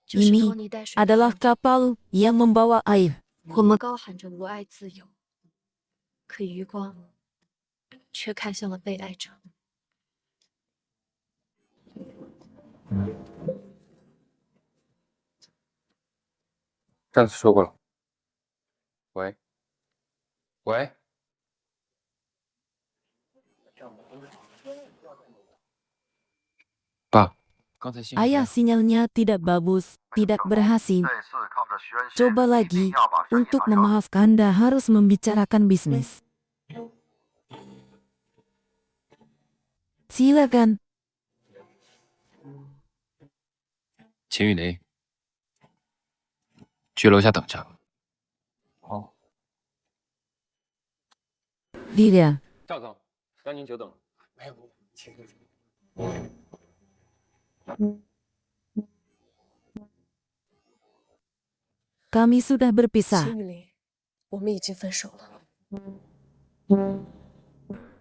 Ini adalah kapal yang membawa air. 我们高喊着无爱自由，可余光却看向了被爱者。上次说过了。喂，喂， 爸，刚才信号 Ayah sinyalnya tidak bagus, tidak berhasil. Coba lagi, untuk memaafkan Anda harus membicarakan bisnis. Silakan. 秦玉雷，去楼下等着。好。 Dia. 赵总，让您久等了。没有，请客。 Kami sudah berpisah. 秦雨林，我们已经分手了。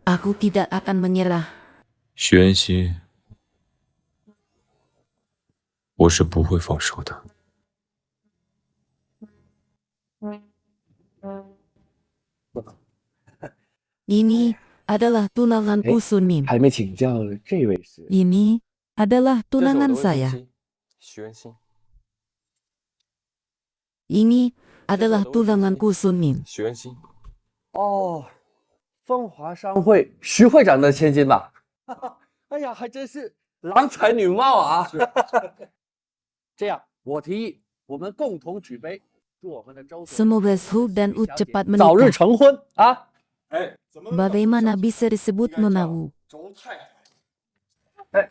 Aku tidak akan menyerah. 徐恩熙，我是不会放手的。 Ini adalah tunanganku Sunim. 还没请教这位是？ Ini adalah 这是我的 tunangan 未婚 saya. 妻，徐恩熙。 Ini adalah tunanganku Sunim. 徐恩熙。哦，风华商会徐会长的千金吧？哎呀，还真是郎才女貌啊！这样，我提议我们共同举杯，祝我们的周总 Semoga Su dan Ut cepat 早日 menikah. 成婚啊！ Bagaimana bisa disebut menahu? 哎，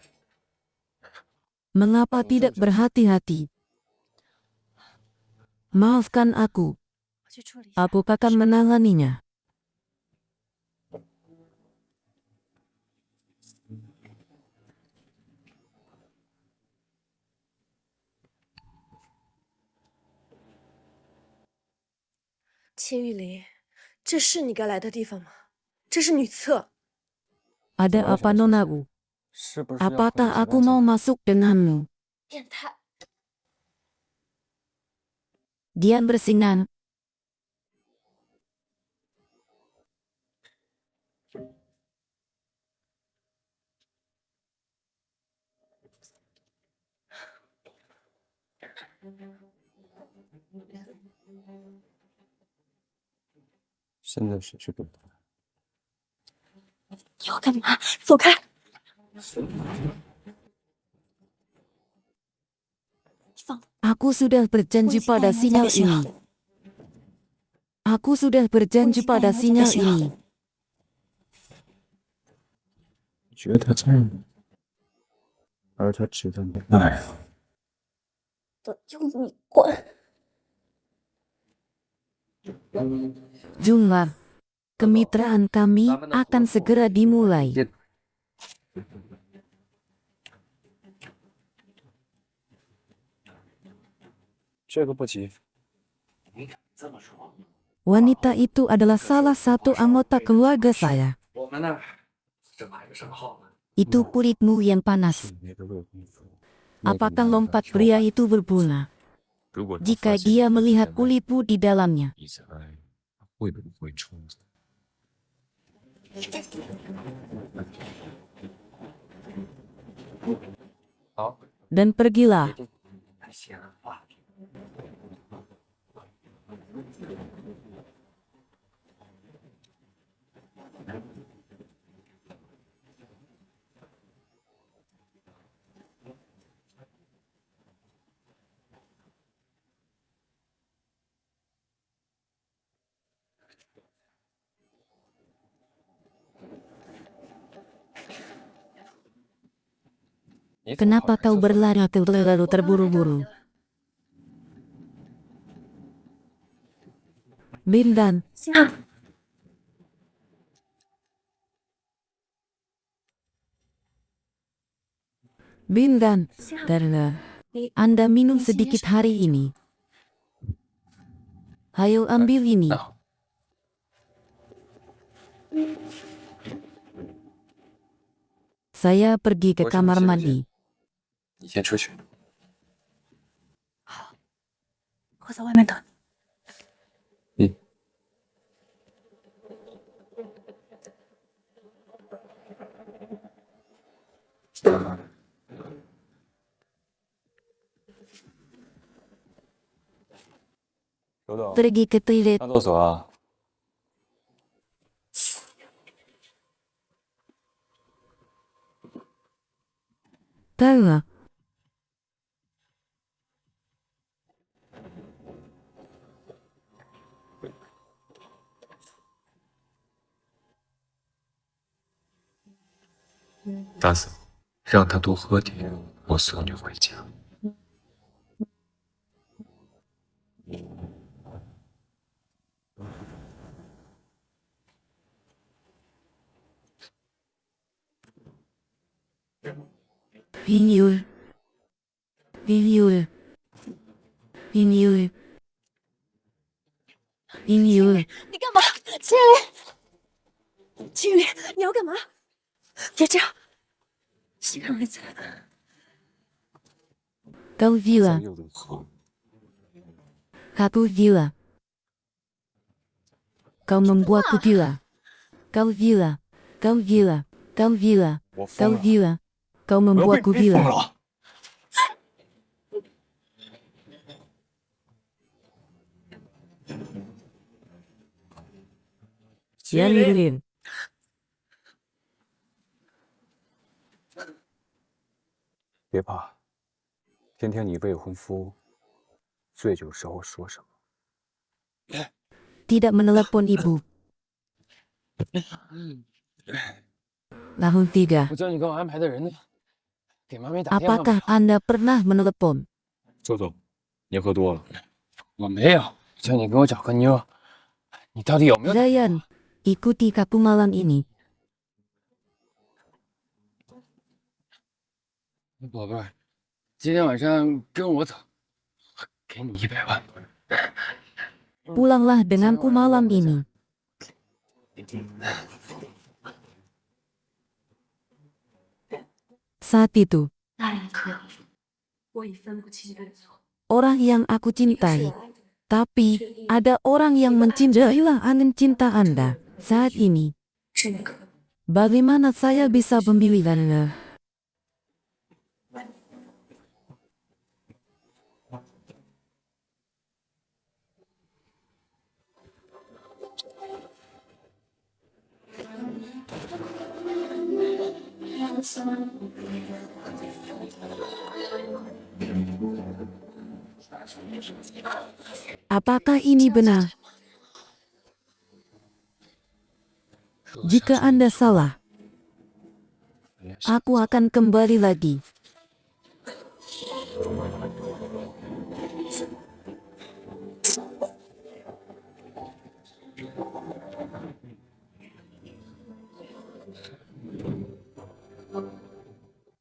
Mengapa tidak berhati-hati? Maafkan aku. 我去处理一下。 Aku akan menanganinya. “秦玉林，这是你该来的地方吗？这是女厕。 Ada apa Nonawu? 是不是要 Apakah 和 aku mau masuk denganmu? 变态！ Dia bersinar. “现在是去表达。 你要干嘛？走开！ Aku sudah berjanji pada sinyal ini. Aku sudah berjanji pada sinyal ini. 觉得他在乎，而他值得你爱。 都由你管。 Junglar. Kemitraan kami akan segera dimulai. 这个不急。 Wanita itu adalah salah satu anggota keluarga saya. 我们那儿正买着什么号呢？ Itu kulitmu yang panas. 每个未婚夫， Apakah lompat pria itu berbunga? 如果他 Jika 发现 dia 你 melihat 在爱 kulitmu di dalamnya. 你在爱，他会不会冲走？ 好， Dan pergilah. 太闲了。 Kenapa kau berlari terlalu terburu-buru? Bindan, 啊！ Bindan, karena Anda minum sedikit hari ini. Ayo ambil ini. 那好， Saya pergi ke 我什么 kamar 时候见 mandi. 你先出去。我在外面等你。嗯。周董， Pergi ke toilet. 上厕所啊？ Tahu ah. 大嫂，让他多喝点，我送你回家。Vinyl. Vinyl. Vinyl. Vinyl. 你干嘛？青云，青云，你要干嘛？别这样，先让人走。 Kau 再 gila. 又能喝， Aku gila. Kau membuatku gila. Kau gila. Kau gila. Kau gila. 我 Kau 疯了， gila. Kau 我要被 membuatku 你逼疯 gila. 了。 Yanilin. 别怕，听听你未婚夫醉酒时候说什么。 Tidak menelepon ibu. Tahun 3. 我叫你给我安排的人呢？给妈咪打电话没 Apakah Anda pernah menelepon? 周总，您喝多了。我没有，叫你给我找个妞，你到底有没有？ Zayan, ikuti kaku malam ini. 宝贝儿，今天晚上跟我走，给你100万。 Pulanglah denganku malam ini. Saat itu, 那一刻，我已分不清对错。 orang yang aku cintai. Tapi, ada orang yang mencindailah angin cinta Anda. Saat ini, 这个 bagaimana saya bisa memilih Anda? Apakah ini benar? Jika Anda salah, aku akan kembali lagi.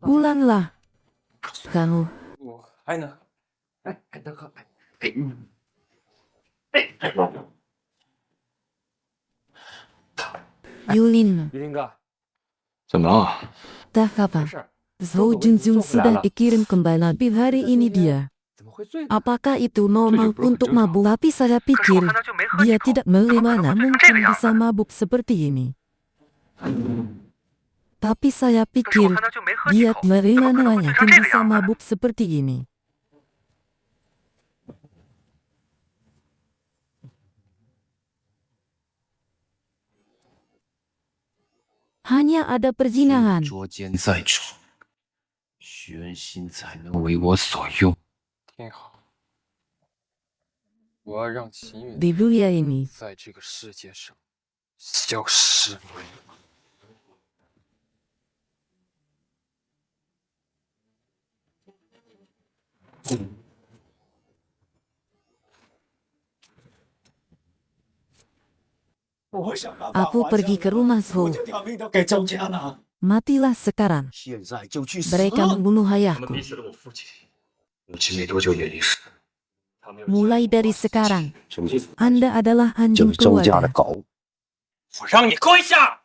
Pulanglah. Kamu, 我还能，哎，还能喝，哎， Yulin, 于林哥，怎么了？ tak apa. 没事儿， Zhou Junjun sudah dikirim kembali tapi hari ini dia. 怎么会醉呢？ Apakah itu normal untuk mabuk? Tapi saya pikir dia tidak bagaimana mungkin bisa mabuk seperti ini. Tapi saya pikir dia bagaimana yakin bisa mabuk seperti ini. Hanya ada perzinahan. 捉奸在床，徐恩心才能为我所用。挺好，我要让秦远 Di dunia ini, 在这个世界上消失。 aku pergi ke rumah Zhou. 条命都给周家了， Matilah sekarang. 现在就去死！ Mereka membunuh 他们 ayahku. 逼死了我父亲，母亲没多久也离世。他没有 Mulai dari sekarang, 什么意思？ Anda adalah 就 anjing 是周家的 keluarga. 狗。 我让你跪下！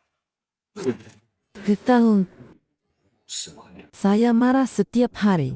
Setahun, 什么？ saya marah setiap hari.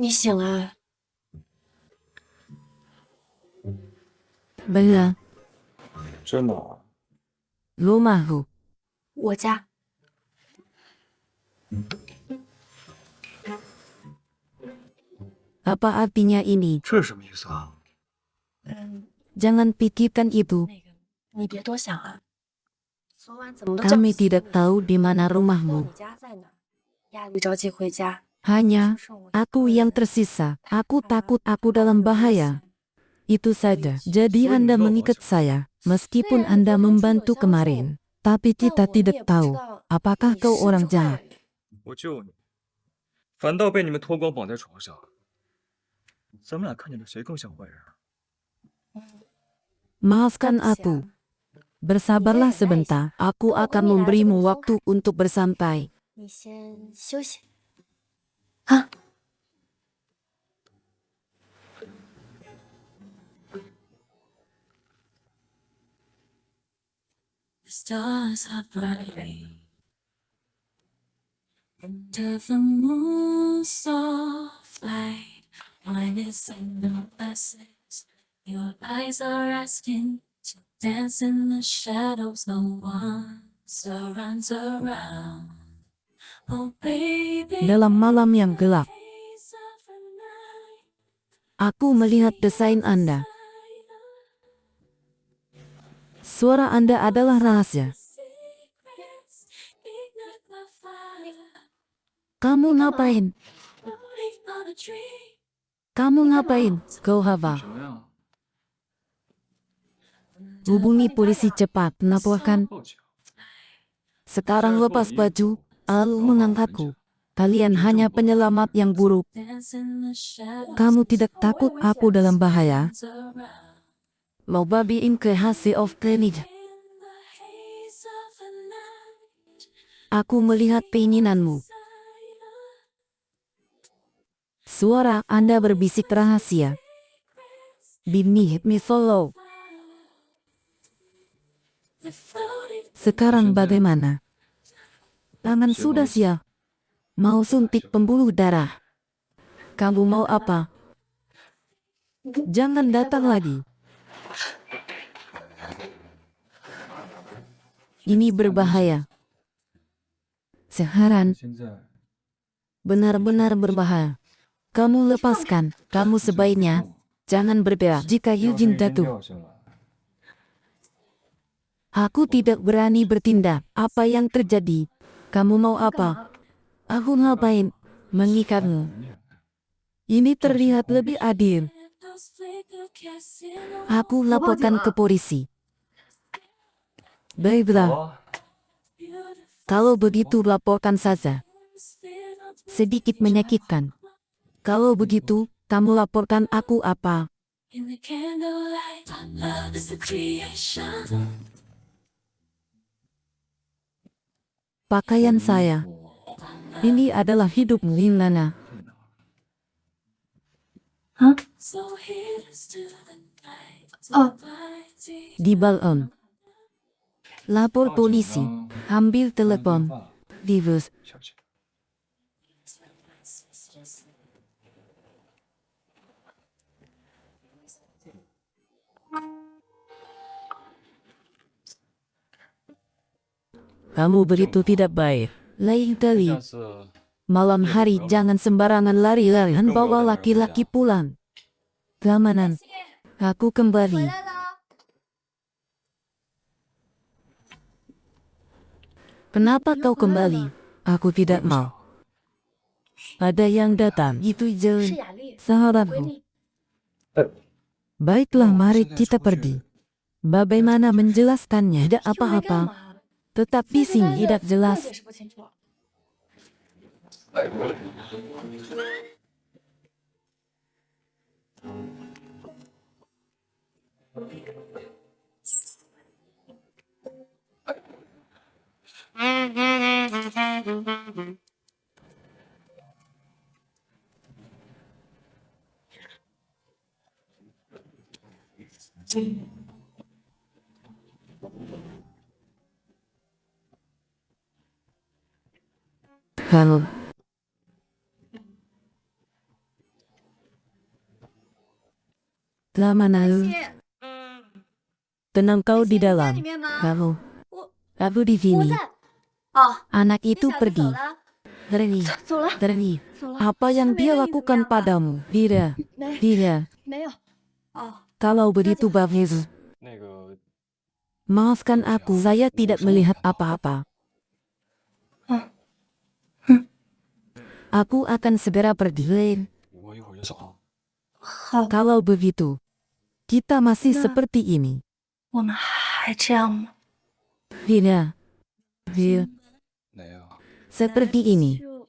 你醒了？ Bella, 真的啊？ rumahku. 我家。 Apa artinya ini? 这是什么意思啊？ Jangan pikirkan itu. 那个，你别多想了。昨晚怎么都叫不 Kami 醒 tidak 你？ tahu di mana 不知道 rumahmu. 你家在哪儿？亚丽着急回家， Hanya 就剩我一 aku 个 yang 人。 tersisa. Aku takut aku dalam bahaya. Itu saja. Jadi Anda mengikat saya, meskipun Anda membantu kemarin. Tapi 但 kita 我们 tidak 也不知 tahu 道 apakah 你 kau 是不 orang 是坏 jahat. 人。 我救你，反倒被你们脱光绑在床上。咱们俩看起来谁更像坏人啊？ Maafkan 对不起 aku. 啊， Bersabarlah Ni saya sebentar. Aku Kalau akan kami memberimu lazim waktu untuk bersantai. 你先休息。啊， Stars are bright under the moon's soft light. Wine is in the glasses. Your eyes are asking to dance in the shadows. No one surrounds around. Oh baby, Dalam malam yang gelap, haze of a night. aku melihat desain Anda. Suara Anda adalah rahasia. Secrets ignite my fire. Kamu ngapain? Floating on a dream. Kamu ngapain? Kau Hava. 什么呀？ Hubungi polisi cepat, laporkan. 报警。 Sekarang lepas baju, lalu mengangkatku. Kalian hanya penyelamat yang buruk. Dance in the shadows. Kamu tidak takut aku dalam bahaya? Around. Mau babiin ke hasil of klinik. In the haze of a night. Aku melihat keinginanmu. Suara Anda berbisik rahasia. Bini hit me follow. We're floating. Sekarang bagaimana? Tangan sudah siap. Mau suntik pembuluh darah. Kamu mau apa? Jangan datang lagi. Ini berbahaya. Sekarang 现在 benar-benar berbahaya. Kamu lepaskan. Kamu sebaiknya jangan bergerak jika 要是 Eugene 已经 jatuh. 掉下来， Aku tidak berani bertindak. Apa yang terjadi? Kamu mau apa? Aku ngapain? Mengikatmu. Ini terlihat lebih adil. Candles flicker, casino. Aku laporkan ke polisi. Baiklah, Beautiful kalau begitu laporkan saja. atmosphere of Sedikit menyakitkan. Kalau begitu, kamu laporkan aku apa? in the candlelight. Love is the creation. Pakaian saya. Ini adalah hidupmu, Lana. So here's to the night. Oh. Di balon. Lapor polisi. Ambil telepon. Divus. 小姐， Kamu begitu tidak baik. Lain kali, 下次 malam hari jangan sembarangan lari-lari dan bawa laki-laki pulang. Keamanan. Aku 回 kembali. 来了。 Kenapa kau kembali? Aku tidak mau. Ada yang datang. Itu 是 jalan 雅丽，闺 sahabatku. 蜜。 Baiklah, mari kita pergi. Bagaimana menjelaskannya? Tidak 又没干 apa-apa. 嘛？ Tetap di 在这待 sini 着 tidak 根本 jelas. 解释不清楚。 Halo. Lama nalu. Tenang kau di 在 dalam. 里面吗？ Kamu. 我 Aku di 我 sini. 在。哦， Anak 你 itu 小子走 pergi. 了， Pergi. 走了， Pergi. 走了。 Apa yang dia Sampai lakukan ini sebenarnya padamu? Tidak. 没 Tidak. 没有。哦， Kalau begitu bagus. 那个 Maafkan aku, saya tidak melihat apa-apa. Aku akan segera pergi. 我一会儿就走了。 好， Kalau begitu, kita masih Nah. seperti ini. 我们还这样吗？ Tidak. Tidak. 哪样？ Seperti ini. 就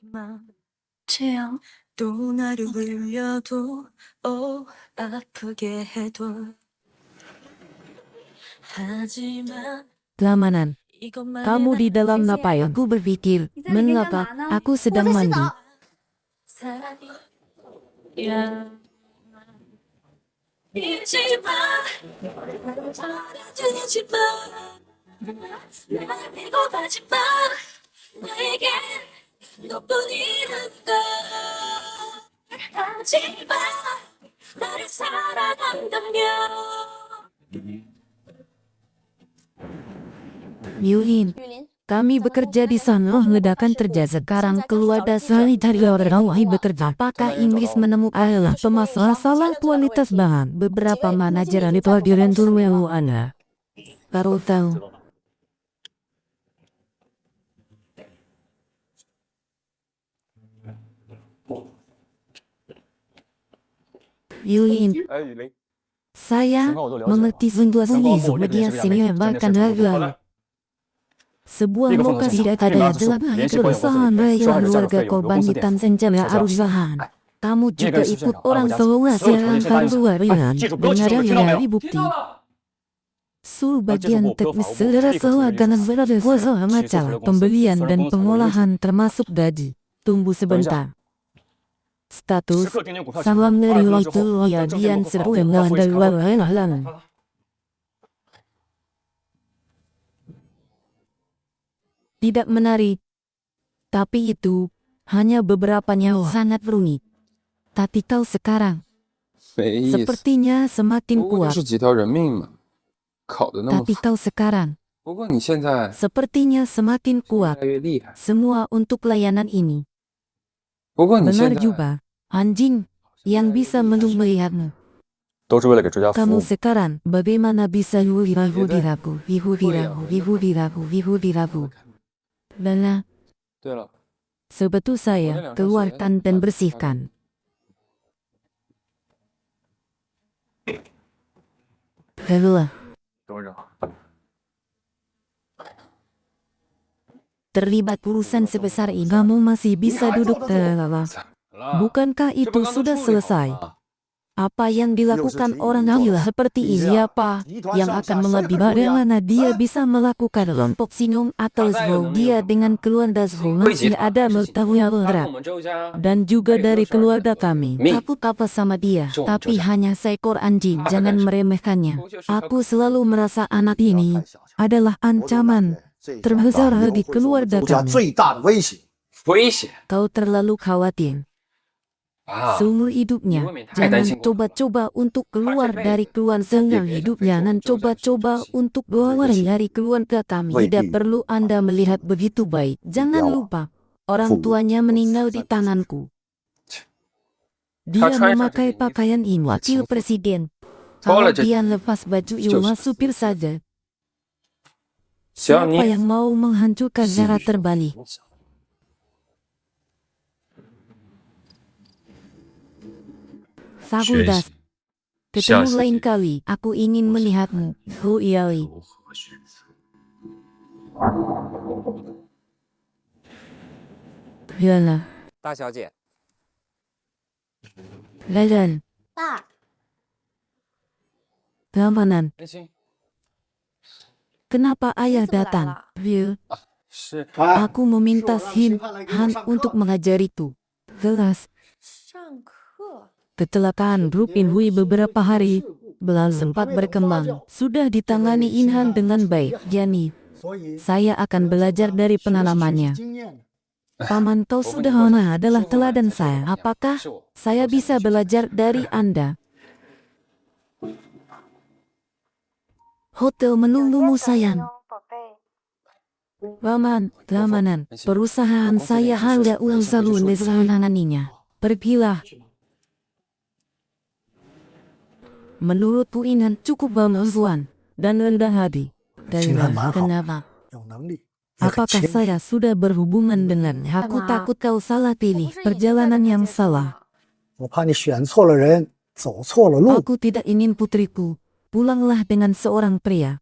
这样。 또 나를 울려도 아프게 해도 하지만 Lamanan. 이것만은 Kamu di dalam 아니지. ngapain? Aku berpikir, 你在里面干嘛 mengapa 呢？ aku 我 sedang 在洗 mandi. 澡。 사랑이 야 잊지마 알아두지마 날 믿고 가지마 나에겐 너뿐이란다 하지마 나를 사랑한다면 Yulin, 雨林， kami bekerja di sana. Ledakan terjadi sekarang. Keluarga saya dari orang bekerja. Apakah Inggris menemukan permasalahan kualitas bahan? Beberapa manajer di pelajaran dulu Anda. Baru tahu. Yulin, 哎，雨林， saya 情况我都了解了。 mengerti situasi 能帮我 di 这边 media 是不是 sini 两枚？ bahkan 这件事 lalu 好的。 sebuah 这个凤凰 lokasi 信 tidak 这 ada 边 jelas 是联系 keresahan 关系 dari 受害者家属 keluarga 费用由 korban 公司 di 垫付。 Tanzania 首相， Arushahan. 哎， Kamu 你也 juga 跟徐县 ikut 长 orang 安 tua 所有条 yang 件先答应 baru 下。哎， harian 记住不要起诉，听到没 dari 有？ bukti. 听到了。 Seluruh 而接触 bagian 过不由法 teknis 务部， saudara 立刻处 semua 理律 karena 师。 berada 起诉 masalah 所有 masalah 公司， pembelian 虽然 dan 公司曾为律师。 pengolahan termasuk gaji. Tunggu sebentar. 时 Status 刻盯紧股票情况。 salam 2 dari 分钟之 waktu 后， ya 等证券 dian 部和法 seru 务部 yang 到会议 dari 室开会。 lalu. 好了。 Tidak menarik. Tapi itu hanya beberapa nyawa sangat rumit. Tapi kau sekarang 没意思， sepertinya semakin 不过就 kuat. 是几条人命嘛，考得那么 Tapi 复。 kau sekarang 不过你现在 sepertinya semakin 越 kuat. 来越厉害。 Semua untuk layanan ini. 不过你现 Benar 在 juga. Anjing yang bisa melihatmu. 都是为了给追加服 Kamu 务。 sekarang bagaimana bisa Iya, diragu. Lala, 对了， sebetul saya, keluarkan dan bersihkan. Lalu, 董事长， terlibat urusan sebesar ini, kamu masih bisa duduk terlelap. 了， Bukankah 这 itu 不刚都 sudah 处理好了 selesai? 吗？ Apa yang dilakukan orang gila seperti siapa yang akan mengabdi bagaimana dia bisa melakukan kelompok Sinung atau Zhou? Dia dengan keluarga Zhou masih ada mengetahui 他跟我 berat. 们周家 Dan juga dari keluarga kami. Mi. Aku apa sama dia, Zhou, tapi Zhou. hanya seekor anjing. Ah, Jangan guys. meremehkannya. Oh, just Aku selalu merasa anak ini adalah ancaman terbesar bagi keluarga 国家 kami. 最大的威胁。危险 Kau terlalu khawatir. 啊！ Seumur hidupnya, Ibu minta dan jangan singgung. coba-coba untuk keluar dari keluarga hidupnya dan coba-coba untuk keluar dari keluarga kami. Tidak perlu Anda melihat begitu baik. Jangan lupa, orang tuanya meninggal di tanganku. Dia memakai pakaian ini wakil presiden. Kalau dia lepas baju Iwa supir saja. 行， Siapa 你 yang mau menghancurkan secara terbalik? Fakultas. Ketemu lain kali. Aku ingin melihatmu. Hu Yaoi. 如何选择？ Yalah. 大小姐， Lalan. 爸， Keamanan. 安心， Kenapa ayah Ini sebelah datang? lah. Will. 是 Aku meminta Hin Han untuk mengajariku. Jelas. 上课。 Kecelakaan Rupin Hui beberapa hari belum sempat berkembang. Sudah ditangani Inhan dengan baik. Yani, saya akan belajar dari pengalamannya. Paman kau sudah adalah teladan saya. Apakah 是我， saya bisa belajar dari Anda? Hotel menunggumu sayang. Paman, keamanan, perusahaan saya hendak ulang salun menanganinya. Pergilah. Menurutku ini cukup bagus dan rendah hati. Kenapa? Apakah saya sudah berhubungan dengan? Aku takut kau salah pilih perjalanan yang salah. Aku tidak ingin putriku pulanglah dengan seorang pria.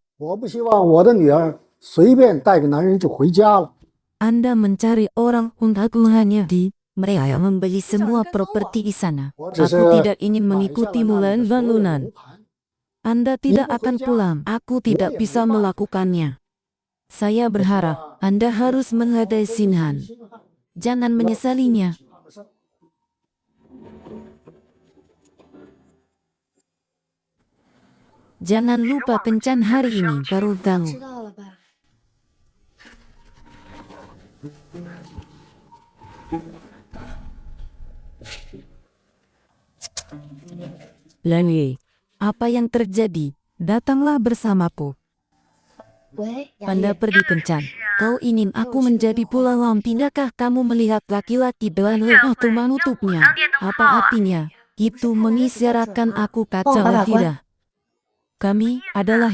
Anda mencari orang untuk hanya di mereka yang membeli semua properti di sana. Aku tidak ingin mengikuti mulan bangunan. Anda tidak akan pulang. Aku tidak bisa melakukannya. Saya berharap Anda harus menghadai Sinhan. Jangan menyesalinya. Jangan lupa kencan hari ini baru tahu. 知道了吧？ Lali, apa yang terjadi? Datanglah bersamaku. 喂，雅 Anda 丽， pergi kencan. Kau ingin aku menjadi pulawan? Tidakkah kamu melihat laki-laki belakang atau menutupnya? Apa artinya? Itu mengisyaratkan aku kacau tidak? Kami adalah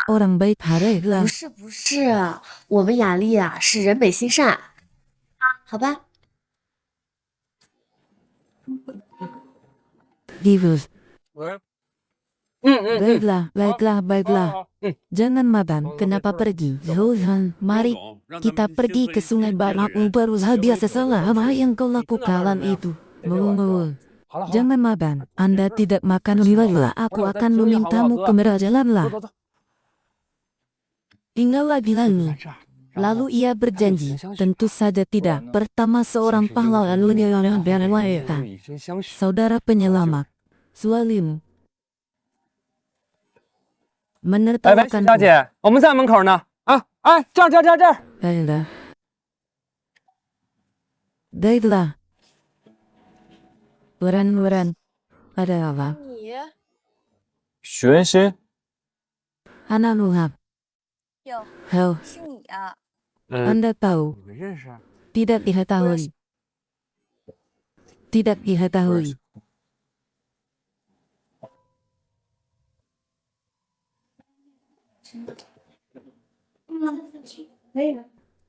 orang baik hari 不是不是，我们雅丽啊是人美心善，好吧？ Divus. 喂， Baiklah. Jangan makan. Kenapa pergi? Johan, mari kita pergi ke Sungai Barak. Baru biasa salah apa yang kau lakukan itu. Jangan makan. Anda tidak makan riwayatlah. Aku akan memintamu ke jalanlah. Tinggallah bilangmu. Lalu ia berjanji, tentu saja tidak. Pertama seorang pahlawan yang berwajah. Saudara penyelamat, suamimu. 喂， Menertawakan 小姐，我们在门口呢。啊，哎，这儿。 Baiklah. Waran, ada apa? 你 许文新， Anak luhab. 哟， Hell, 是你啊！ Anda tahu? 你们认识？ Tidak diketahui. Tidak diketahui.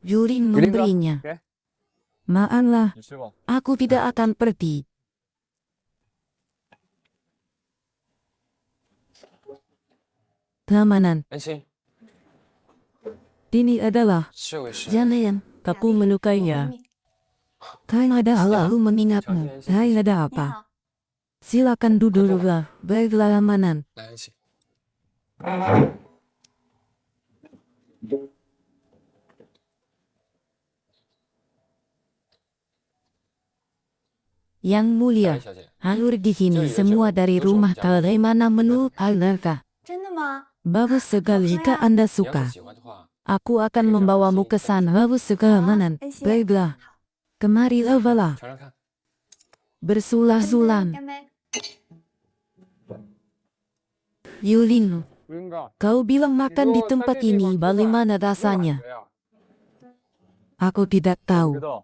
Yuri memberinya. Maaflah, 你吃吧。 aku tidak akan pergi. Keamanan, 文心， ini adalah 这位是 jangan kamu menyukainya. Kain ada lalu mengingatmu. Kain ada 你 apa? 好， Silakan duduklah. Baiklah keamanan. 来文心， Yang mulia, 小姐， alur di sini semua dari rumah bagaimana menurut Anda? 真的吗？ Bagus sekali jika Anda 你要 suka. 是喜欢的话， Aku akan membawamu ke sana. Bagus sekali keamanan. Baiklah. Kemarilah bala. 尝尝看。 Bersulah-sulan. 干杯！ Yulin, kau bilang makan di tempat ini bagaimana rasanya? Aku tidak 不知 tahu. 道。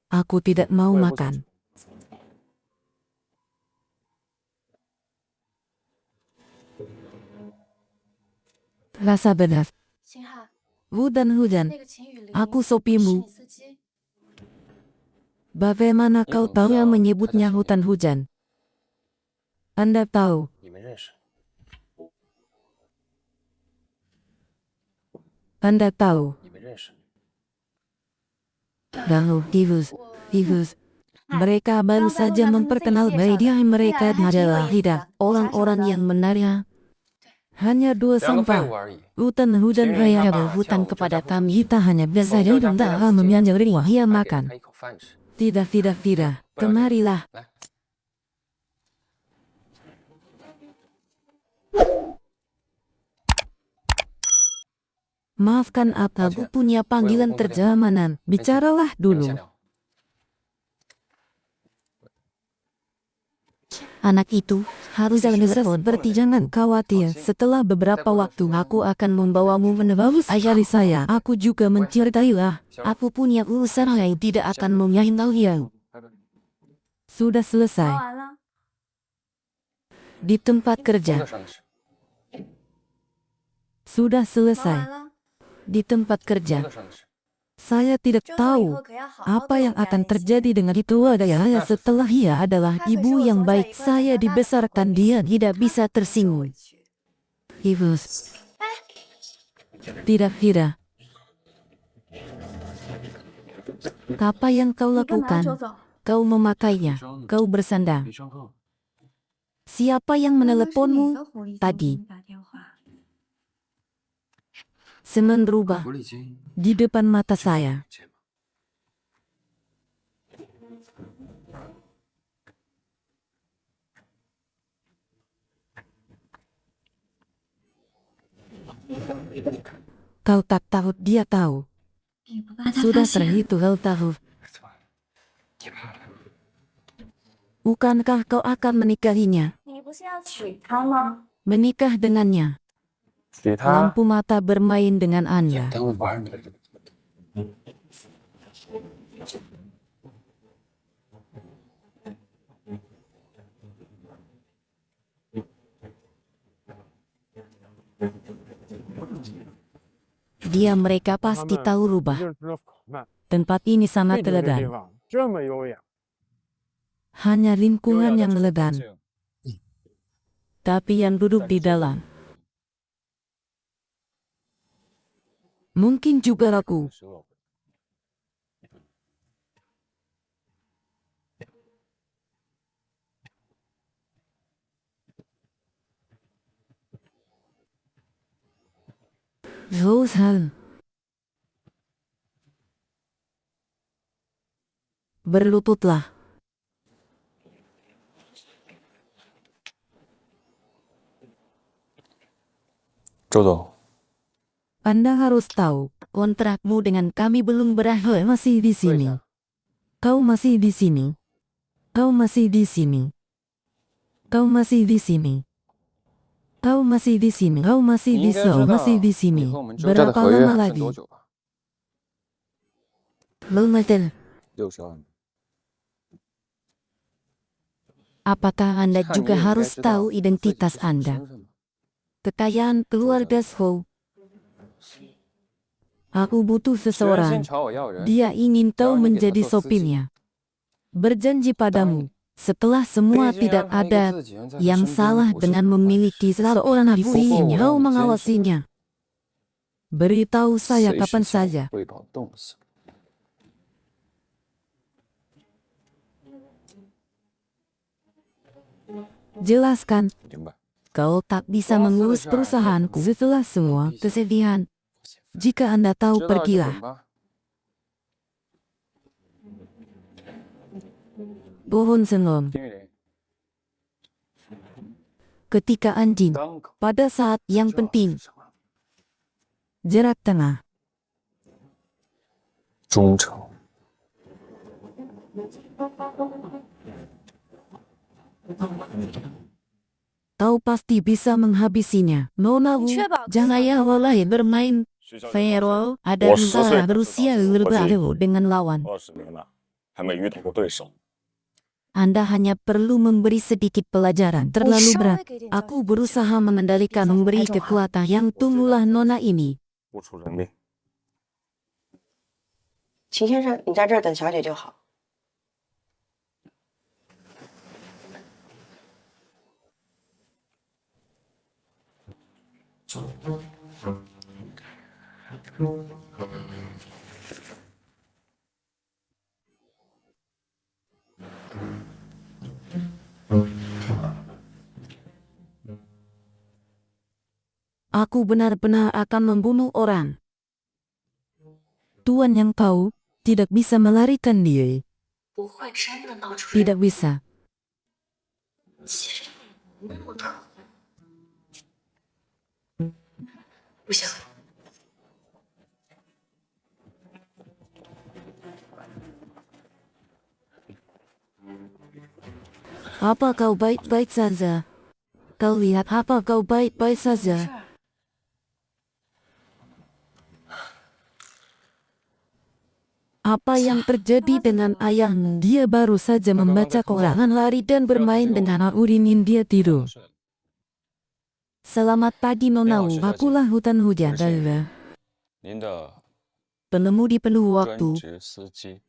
Aku tidak mau makan. Rasa benar. 星汉， Hujan-hujan. 那个秦雨林 Aku 是 sopimu. 你司机， Bagaimana kau tahu yang menyebutnya hutan hujan? Anda tahu. 你们认识？ Anda tahu. 你们认识？ Lalu, Divus. Mereka baru saja memperkenalkan dia mereka adalah tidak orang-orang yang menarik. Hanya 2 两个废 sampah. 物而已。 Hutan hujan raya ada hutan kepada kami. Kita hanya biasa dan tak akan memanjari wahia 还给 makan. 他一口饭吃。 Tidak. Kemarilah. 来， Maafkan aku punya panggilan terjemahan. Bicaralah 你们 dulu. 先聊。Anak itu harus seperti jangan khawatir. Setelah beberapa waktu aku akan membawamu menebus ayah saya. Aku juga mencintailah. Aku punya urusan lain tidak akan menyahil yang. Sudah 忙 selesai. 完了， Di tempat 我们 kerja. 在商量事。 Sudah 忙完 selesai. 了， Di tempat 我们 kerja. 在商量事。 Saya tidak 周总以 tahu 后可要好好 apa 对我 yang 们家 akan 人些。 terjadi dengan itu adalah setelah ia adalah Kakak ibu是我 yang 从小 baik 一块 saya 长大的好 dibesarkan 闺蜜， dia tidak 她 bisa 可能受委 tersinggung. 屈。 Ibu. Tidak Fira. Apa yang kau 你干嘛呀，周 lakukan? 总？ Kau memakainya. Kau bersandar. 别上课， Siapa yang 刚刚是哪 meneleponmu 个狐狸精给 tadi? 你打电话？ Semen berubah 狐狸精 di depan mata saya. 见吗？ Kau tak tahu dia tahu. 你不怕他 Sudah 发现？ terhitung kau tahu. 怎么？你怕了？ Bukankah kau akan menikahinya? 你不是要娶她吗？ Menikah dengannya. 给他 Lampu mata bermain dengan 也 Anda. 当玩呢。 Dia mereka pasti tahu rubah. Tempat ini sangat elegan. 这么优雅。 Hanya lingkungan yang elegan. Tapi yang duduk di dalam. Mungkin juga ragu. Rosan. Berlututlah. 周总， Anda harus tahu, kontrakmu dengan kami belum berakhir masih di sini. Kau masih di sini. Kau masih di sini. Kau masih di sini. Kau masih di sini. Kau masih 你 di 应该知 sini. 道 Masih di 你 sini. 和我们周家的 Berapa 合约 lama 还剩 lagi? 多久吧？ Lumayan. 62年。 Apakah Anda 看你 juga 也应该 harus 知道 tahu 自己 identitas 是什么 Anda? 身份吧？ Kekayaan keluarga Sho. Aku butuh 徐元 seseorang. 新找我要人， Dia ingin kau Jangan menjadi kita tahu sopirnya. Berjanji padamu, setelah semua 北京 tidak 安排一个 ada 自己人在他 yang 身边 salah 不是 dengan 什么坏 memiliki 事 seorang ibu Pokok yang orang kau yang mengawasinya. Beritahu saya 随 kapan 时向 saja. 我汇报动向。 Jelaskan, 明白。 kau tak bisa mengurus perusahaanku setelah semua kesedihan. Jika Anda tahu 知道就准 pergilah. 吧。 Pohon sengon. 丁玉林， Ketika anjing. 当口 Pada saat yang 知道 penting. 是什么？ Jarak tengah. 忠诚。 Kau pasti bisa menghabisinya. Nona Wu, 确保 jangan ya walai bermain. Vero, ada antara Rusia berbahaya dengan lawan. 20年了，还没遇到过对手。 Anda hanya perlu memberi sedikit pelajaran. Terlalu berat. 稍微给点教训 Aku berusaha mengendalikan memberi kekuatan yang tunggulah nona ini. 不出人命。 秦先生，你在这儿等小姐就好。 Aku benar-benar akan membunuh orang. Tuan yang tahu, tidak bisa melarikan diri. 不会真的闹出 Tidak bisa. 其实那么疼。不行， Apa kau baik-baik saja? Kau lihat apa kau baik-baik saja? Apa yang terjadi dengan ayahmu? Dia baru saja membaca koran, lari dan bermain dengan urinin dia tidur. Selamat pagi Nona Wu, akulah hutan hujan. 您的 Pengemudi penuh 专 waktu. 职司机。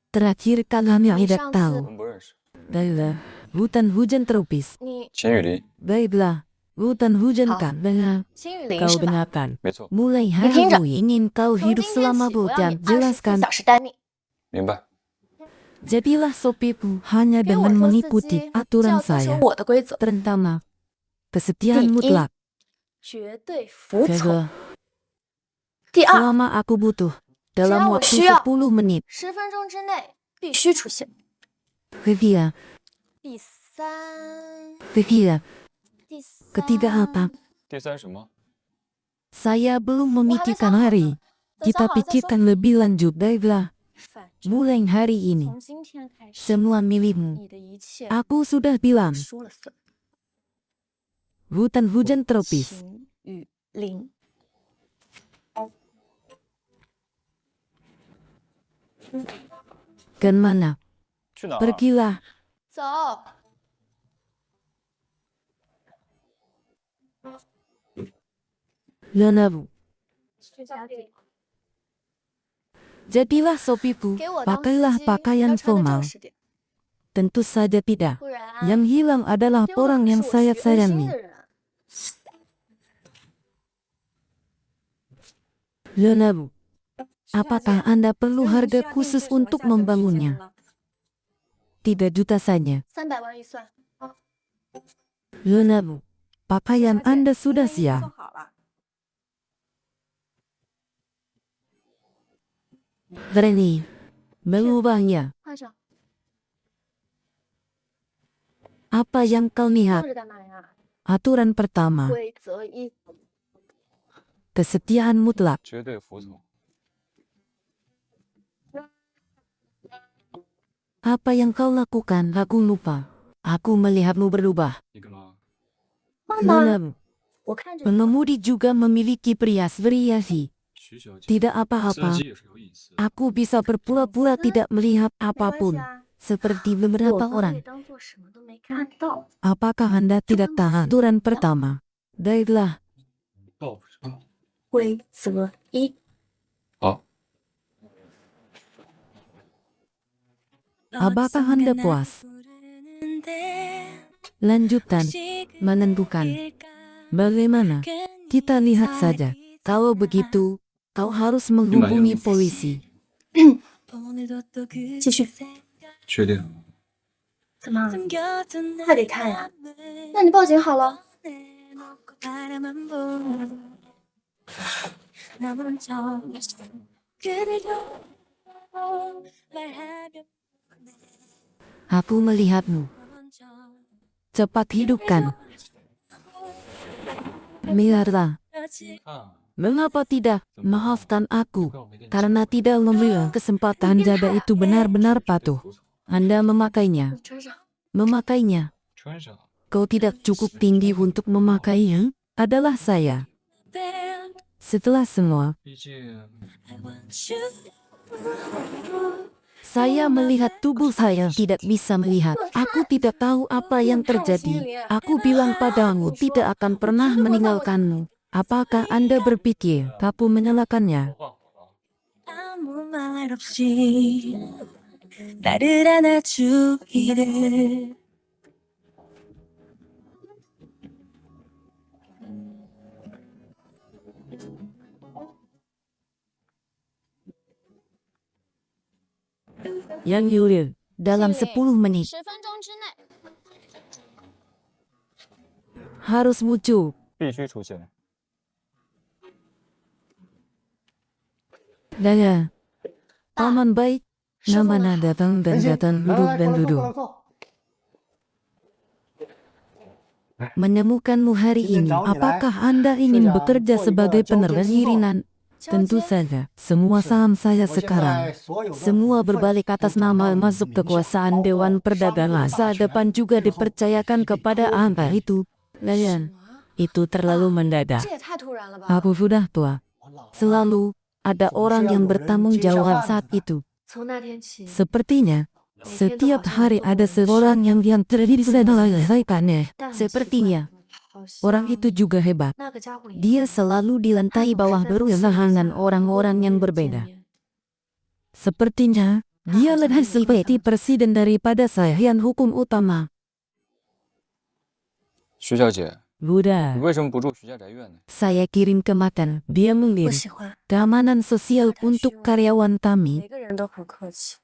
Terakhir kali Ni tidak sangsi- tahu. 我们不认识。 Baiklah, hutan hujan tropis. 你 秦雨林， Baiklah, hutan hujan Hao. kan benar. 金雨林 Kau 是吧？ dengarkan. 没错， Mulai hari听着。 ini ingin kau 从 hidup 今天 selama 起，我要 bulan. 你24 Jelaskan. 小时待命。明白。 Jadilah sopirku hanya 给我 dengan 做司 mengikuti 机，就 aturan 要遵守 saya. 我的规则， Terutama kesetiaan Di- mutlak. 绝对服从。 Kedua, 第二， selama aku butuh, dalam Jauh waktu siap. 10 menit. 10分钟之内必须出现。 Ketiga, 第三， ketiga, 第三， ketiga apa? 第三什么？ Saya belum memikirkan sama. hari. 等想 Kita 好了再说。 pikirkan lebih lanjut. Baiklah, 反正 mulai hari ini, 从今天开始， semua milikmu. 你的一切 Aku sudah bilang, 说了算。 hutan hujan tropis. 秦雨林， Kemana? 去哪儿啊？ Pergilah. 走。 Lenabu. 去家里， Jadilah sopirku. 给我当司 Pakailah 机， pakaian 要穿的 formal. 正式点， Tentu saja tidak. 不然 Yang hilang adalah 丢的 orang 是 yang 我 saya 徐恩 sayangi. 心的人。 Lenabu. Apakah Anda perlu harga khusus untuk membangunnya? 3 juta saja. 300万预算， Lenabu. Pakaian Anda sudah siap. Berani mengubahnya. 换上。 Apa yang kau 放 lihat? 着干嘛呀？ Aturan pertama, 规则一， kesetiaan mutlak. 绝对服从。 Apa yang kau lakukan? Aku lupa. Aku melihatmu berubah. 你干嘛？ 妈妈， Lenabu. 我看着你 Pengemudi juga memiliki perias variasi. 徐小姐， Tidak 司 apa-apa. 机也是有隐私。 Aku bisa berpura-pura tidak melihat 没关系 apapun. 啊， Seperti 我 beberapa 可以 orang. 当做什么都没看到。 Apakah Anda tidak tahan? Aturan pertama. Baiklah. 报什么？规则一， 好， Apakah Anda puas? Lanjutan. Menentukan. Bagaimana? Kita lihat saja. Kalau begitu, kau harus menghubungi polisi. 继续。确定。怎么？还得看呀？那你报警好了。 Aku melihatmu. Cepat hidupkan. Biarlah. 看， Mengapa tidak? Maafkan aku. Karena tidak memberi kesempatan jaga itu benar-benar patuh. Anda memakainya. 你穿上。 Memakainya. 穿上。 Kau tidak cukup tinggi untuk memakainya. Adalah saya. Setelah semua, 毕竟 saya melihat tubuh saya tidak bisa melihat. Aku tidak tahu apa yang terjadi. Aku bilang padamu tidak akan pernah meninggalkanmu. Apakah Anda berpikir kamu menyalakannya? 忘了。 아무 말 없이 나를 안아주기를 Yang Yuril, dalam 10 menit 10分钟之内。 harus muncul. 必须出现。 Daya. Taman baik. Namanya datang dan datang, duduk dan duduk. Menemukanmu hari ini. Apakah Anda ingin bekerja sebagai penerbangan irinan? Tentu saja, semua saham saya sekarang, semua berbalik atas nama masuk kekuasaan Dewan Perdagangan. Masa depan juga dipercayakan kepada Anda itu. Layan, itu terlalu mendadak. 这也太突然了吧！ Aku sudah tua. Selalu ada orang yang bertanggung jawab saat itu. 从那天起， Sepertinya, setiap hari ada seorang yang terdiri dalam menyelesaikannya. Sepertinya, orang itu juga hebat. 那个家伙也 Dia selalu di lantai bawah berusaha dengan orang-orang yang berbeda. Sepertinya, dia lebih seperti presiden daripada sajian hukum utama. 徐小姐， Buddha, 你为什么不住徐家宅院呢？ saya kirim ke makan. Dia 不 melirik 喜欢， keamanan sosial untuk karyawan 每 kami. 个人都很客气，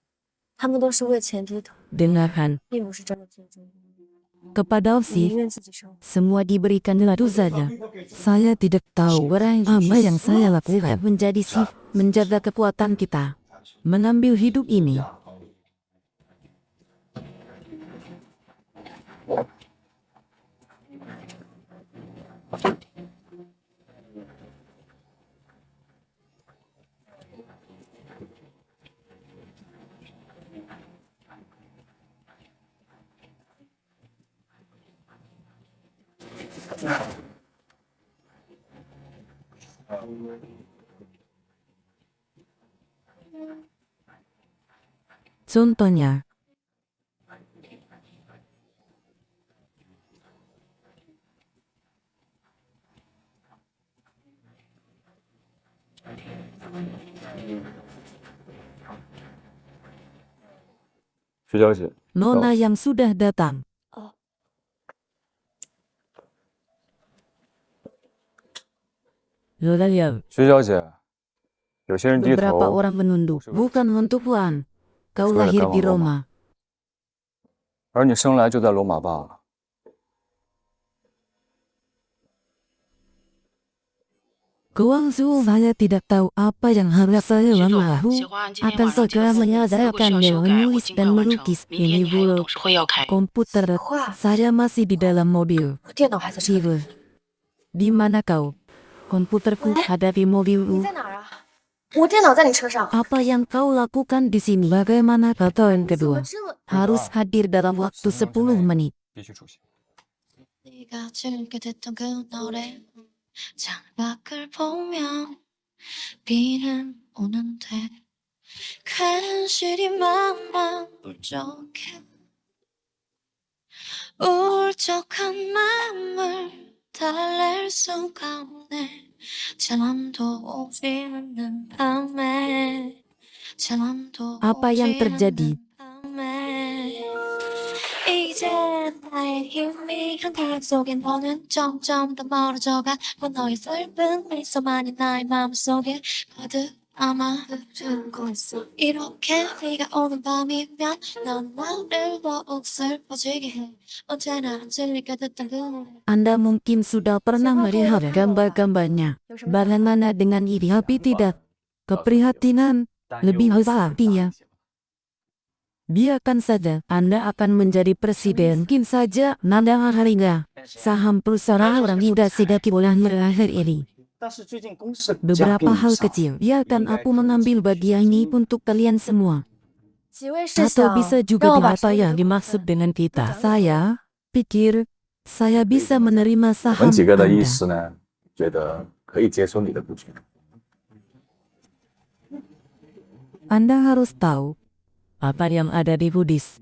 他们都是为钱低头， Dengarkan, 并不是真的尊重你， kepada 宁 Osi, 愿自己生活。 semua diberikan itu saja. Saya tidak tahu orang apa yang saya lakukan menjadi menjaga kekuatan kita. Mengambil hidup ini. Contohnya, Nona yang sudah datang. Lalu, 徐小姐，有些人低 beberapa 头， orang menunduk. Bukan untuk Tuhan. Kau Sudah lahir di kamu Roma. 而你生来就在罗马罢了。 Kuangsu saya tidak tahu apa yang harus saya lakukan. Akan segera menyelesaikan dengan menulis dan melukis. Ini buruk. Komputer. Saya masih di dalam mobil. 我电脑还在这里。 Siva. Di mana kau? Komputerku ada di 你 mobilmu. 在哪儿啊？我电脑在你车上。 Apa yang kau lakukan di sini? Bagaimana kata yang 怎么 kedua? 这么？ Harus hadir dalam waktu 10 menit. 必须出席。 네가 즐겨 듣던 그 노래 창밖을 보면 비는 오는데 괜시리 마음만 울적해 울적한 마음을 달랠 수가 없네 잠도 오지 않는 밤에 잠도 Apa yang 오지 terjadi? 않는 밤에 이제 나의 힘이 한탄 속에 너는 점점 더 멀어져가고 너의 슬픈 미소만이 나의 마음속에 가득 아마 흐르고 있어 이렇게 네가 오는 밤이면 넌 나를 더욱 슬퍼지게 해 언제나 즐겨 듣던 그 노래 Anda mungkin sudah pernah melihat gambar-gambarnya. Bagaimana dengan ini? Tapi tidak. Keprihatinan lebih besar artinya. Biarkan saja, Anda akan menjadi presiden. Mungkin saja, nada harinya. Saham perusahaan orang muda sedikit bulan berakhir ini. Beberapa hal kecil, biarkan aku mengambil bagian ini untuk kalian semua. 几位是 Atau 想 bisa 让 juga 我把 apa yang dimaksud dengan kita. Saya pikir, saya bisa menerima 我 saham 们几个的意 Anda. 思呢，觉得可以接收你的股权。 Anda harus tahu apa yang ada di Buddhis.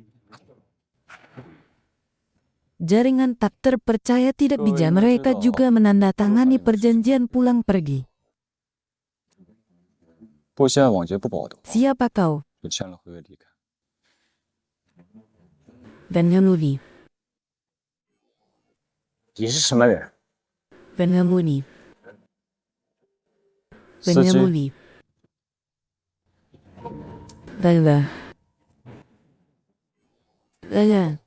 Jaringan tak terpercaya tidak bisa. Mereka juga menandatangani perjanjian pulang pergi. 不过现在网结不保的话， Siapa kau? 就签了合约离开。 Pengemudi. 你是什么人？ Pengemudi. 司机， Pengemudi. Lala. Lala.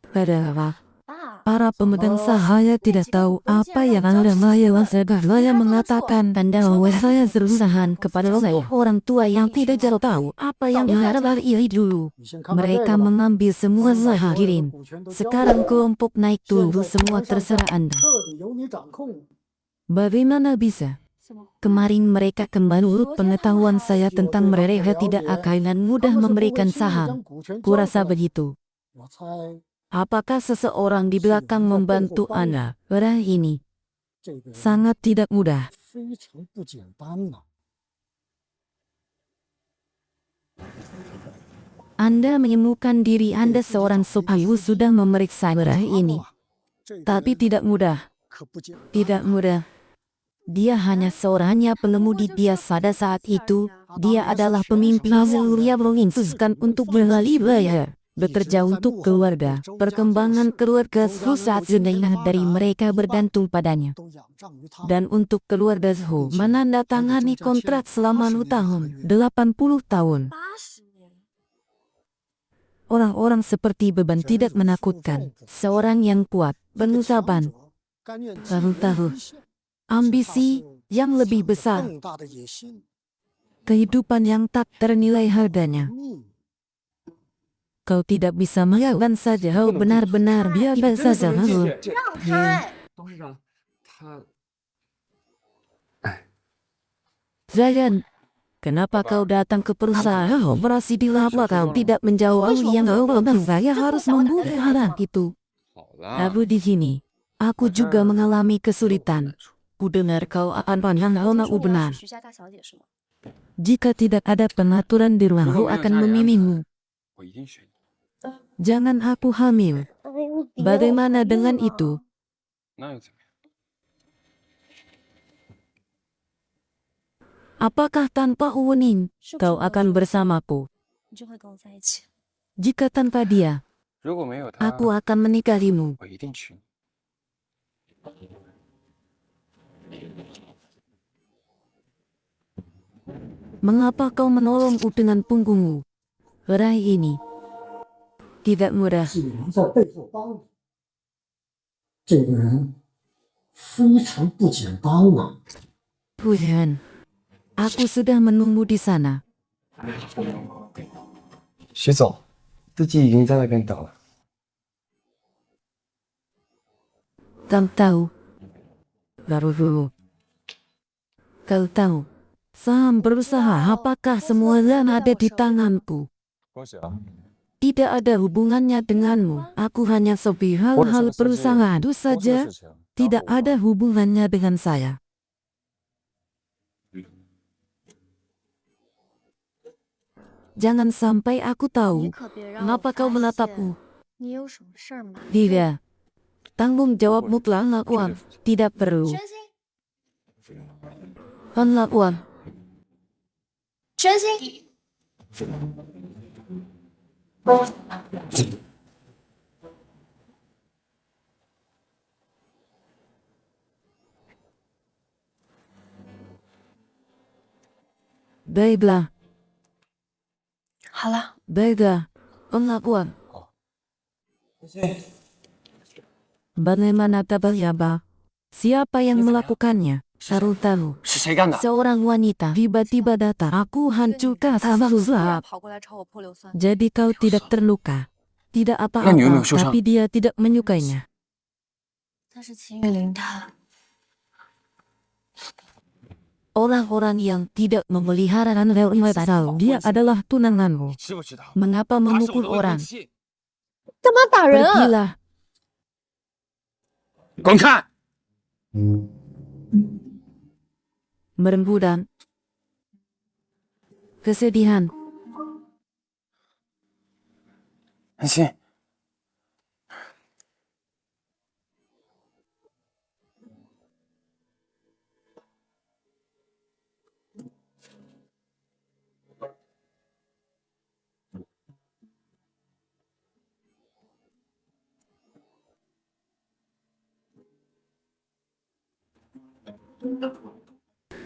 Para pemegang sahaya tidak tahu apa yang Anda lakukan. Saya mengatakan Anda saya serusahan kepada orang tua yang tidak jauh tahu apa yang Anda lakukan dulu. Mereka mengambil semua saham. Sekarang kelompok naik turun semua terserah Anda. Bagaimana bisa? Kemarin mereka kembali pengetahuan saya tentang mereka tidak akan mudah memberikan saham. Kurasa begitu. Apakah seseorang di belakang membantu Anda? Orang ini sangat tidak mudah. Anda menemukan diri Anda seorang supaya sudah memeriksa orang ini. Tapi tidak mudah. Tidak mudah. Dia hanya seorangnya pengemudi biasa pada saat itu. Dia adalah pemimpin yang menginsuskan untuk melalui bayar. Bekerja untuk keluarga. Perkembangan keluarga susah jenayah dari mereka bergantung padanya. Dan untuk keluarga Zhu menandatangani kontrak selama 2 tahun, 80 tahun. Orang-orang seperti beban tidak menakutkan. Seorang yang kuat, penusaban, tahu-tahu, ambisi yang lebih besar, kehidupan yang tak ternilai harganya. Kau tidak bisa melawan saja. Kau benar-benar biasa saja. Zayan, kenapa kau datang ke perusahaan operasi di laba? Kau tidak menjawab yang saya harus membunuh orang itu. Aku di sini. Aku juga mengalami kesulitan. Ku dengar kau akan panjang lama benar. Jika tidak ada pengaturan di ruang, aku akan memilihmu. Jangan aku hamil. Bagaimana dengan itu? Apakah tanpa Wuning, kau akan bersamaku? Jika tanpa dia, aku akan menikahimu. Mengapa kau menolongku dengan punggungmu? Orang ini tidak mudah. Tuhan, aku sudah menunggu di sana. 徐总，自己已经在那边等了。 Kau tahu, kau tahu, saham berusaha apakah semua yang ada di tanganku? Tidak ada hubungannya denganmu. Aku hanya sopi hal-hal perusahaan itu saja. Tidak ada hubungannya dengan saya. Jangan sampai aku tahu. Kenapa kau menatapku? Tidak. Tanggung jawab mutlak lakukan. Tidak perlu. Lakukan. Baiklah. 好了， Baiklah. Lakukan. Bagaimana tabayaba? Siapa yang melakukannya? Tahu-tahu. Seorang wanita tiba-tiba datang. Aku hancurkan sama usaha. Jadi kau tidak terluka. Tidak apa-apa, tapi dia tidak menyukainya. Orang-orang yang tidak memelihara tahu dia adalah tunanganmu. Mengapa memukul orang? Pergilah. 滚开！ Merembudan. Kesedihan. 安心，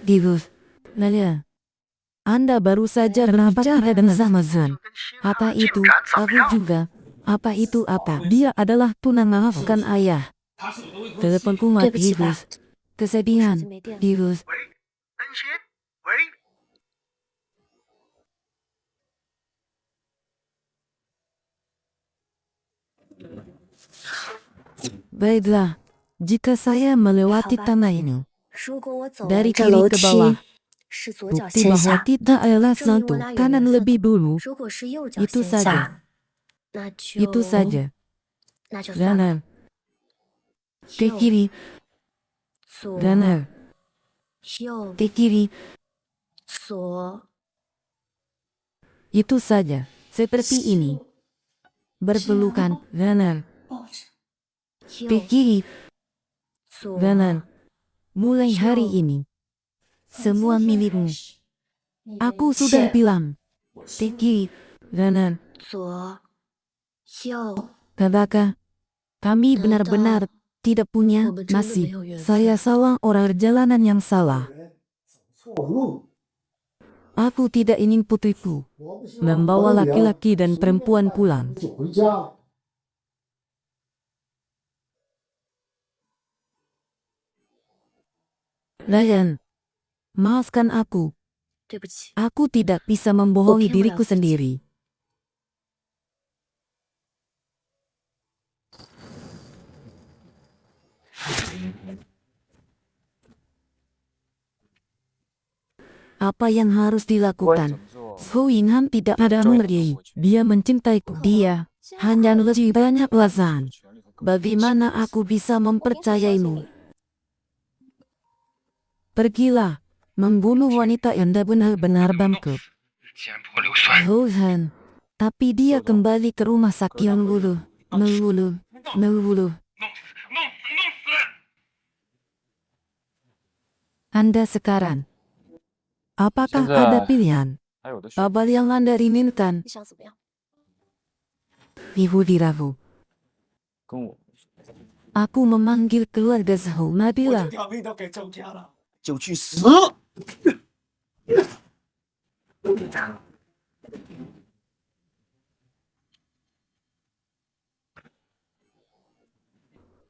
Digus. Lalia. Anda baru saja berbicara dengan Zamazan. Apa itu? Aku juga. Apa itu apa? Dia adalah tunangan bukan ayah. Teleponku mati, Digus. Kesedihan. Digus. Baiklah. Jika saya melewati tanah ini, 如果我走 Dari 完这 kiri 楼 ke 梯 bawah. 是左脚 Bukti 先 bahwa 下， tidak adalah 证明我 satu 俩有 kanan 缘 lebih 分。 dulu. 如果是右脚 Itu 先 saja. 下，那就 Itu saja. 那就算了。 Kanan. Ke 右 kiri. 左 Kanan. 右 Ke kiri. 左 Itu saja. Seperti ini. Berpelukan. Kanan. 右 Ke kiri. 左 Kanan. Mulai hari ini. Semua milikmu. Aku sudah bilang. Ke kiri. Kanan. 左右 Katakan. Kami benar-benar tidak punya nasib. Saya salah orang perjalanan yang salah. Aku tidak ingin putriku membawa laki-laki dan perempuan pulang. Ryan, maafkan aku. 对不起， Aku tidak bisa membohongi Oke, diriku maaf. sendiri. Apa yang harus dilakukan? Hu Yinhan tidak ada mengeri. Dia mencintaiku. Dia hanya lebih banyak alasan. Bagaimana aku bisa mempercayaimu? Pergilah, membunuh wanita yang benar-benar bangkrut. 剑破流酸， Tuhan, tapi dia kembali ke rumah sakit yang meluluh. Anda sekarang, apakah ada pilihan? 还有的选。 Apa yang Anda inginkan? 你想怎么样？ Ibu diragu. 跟我 Aku memanggil keluarga Zhou Nabila. 就去死！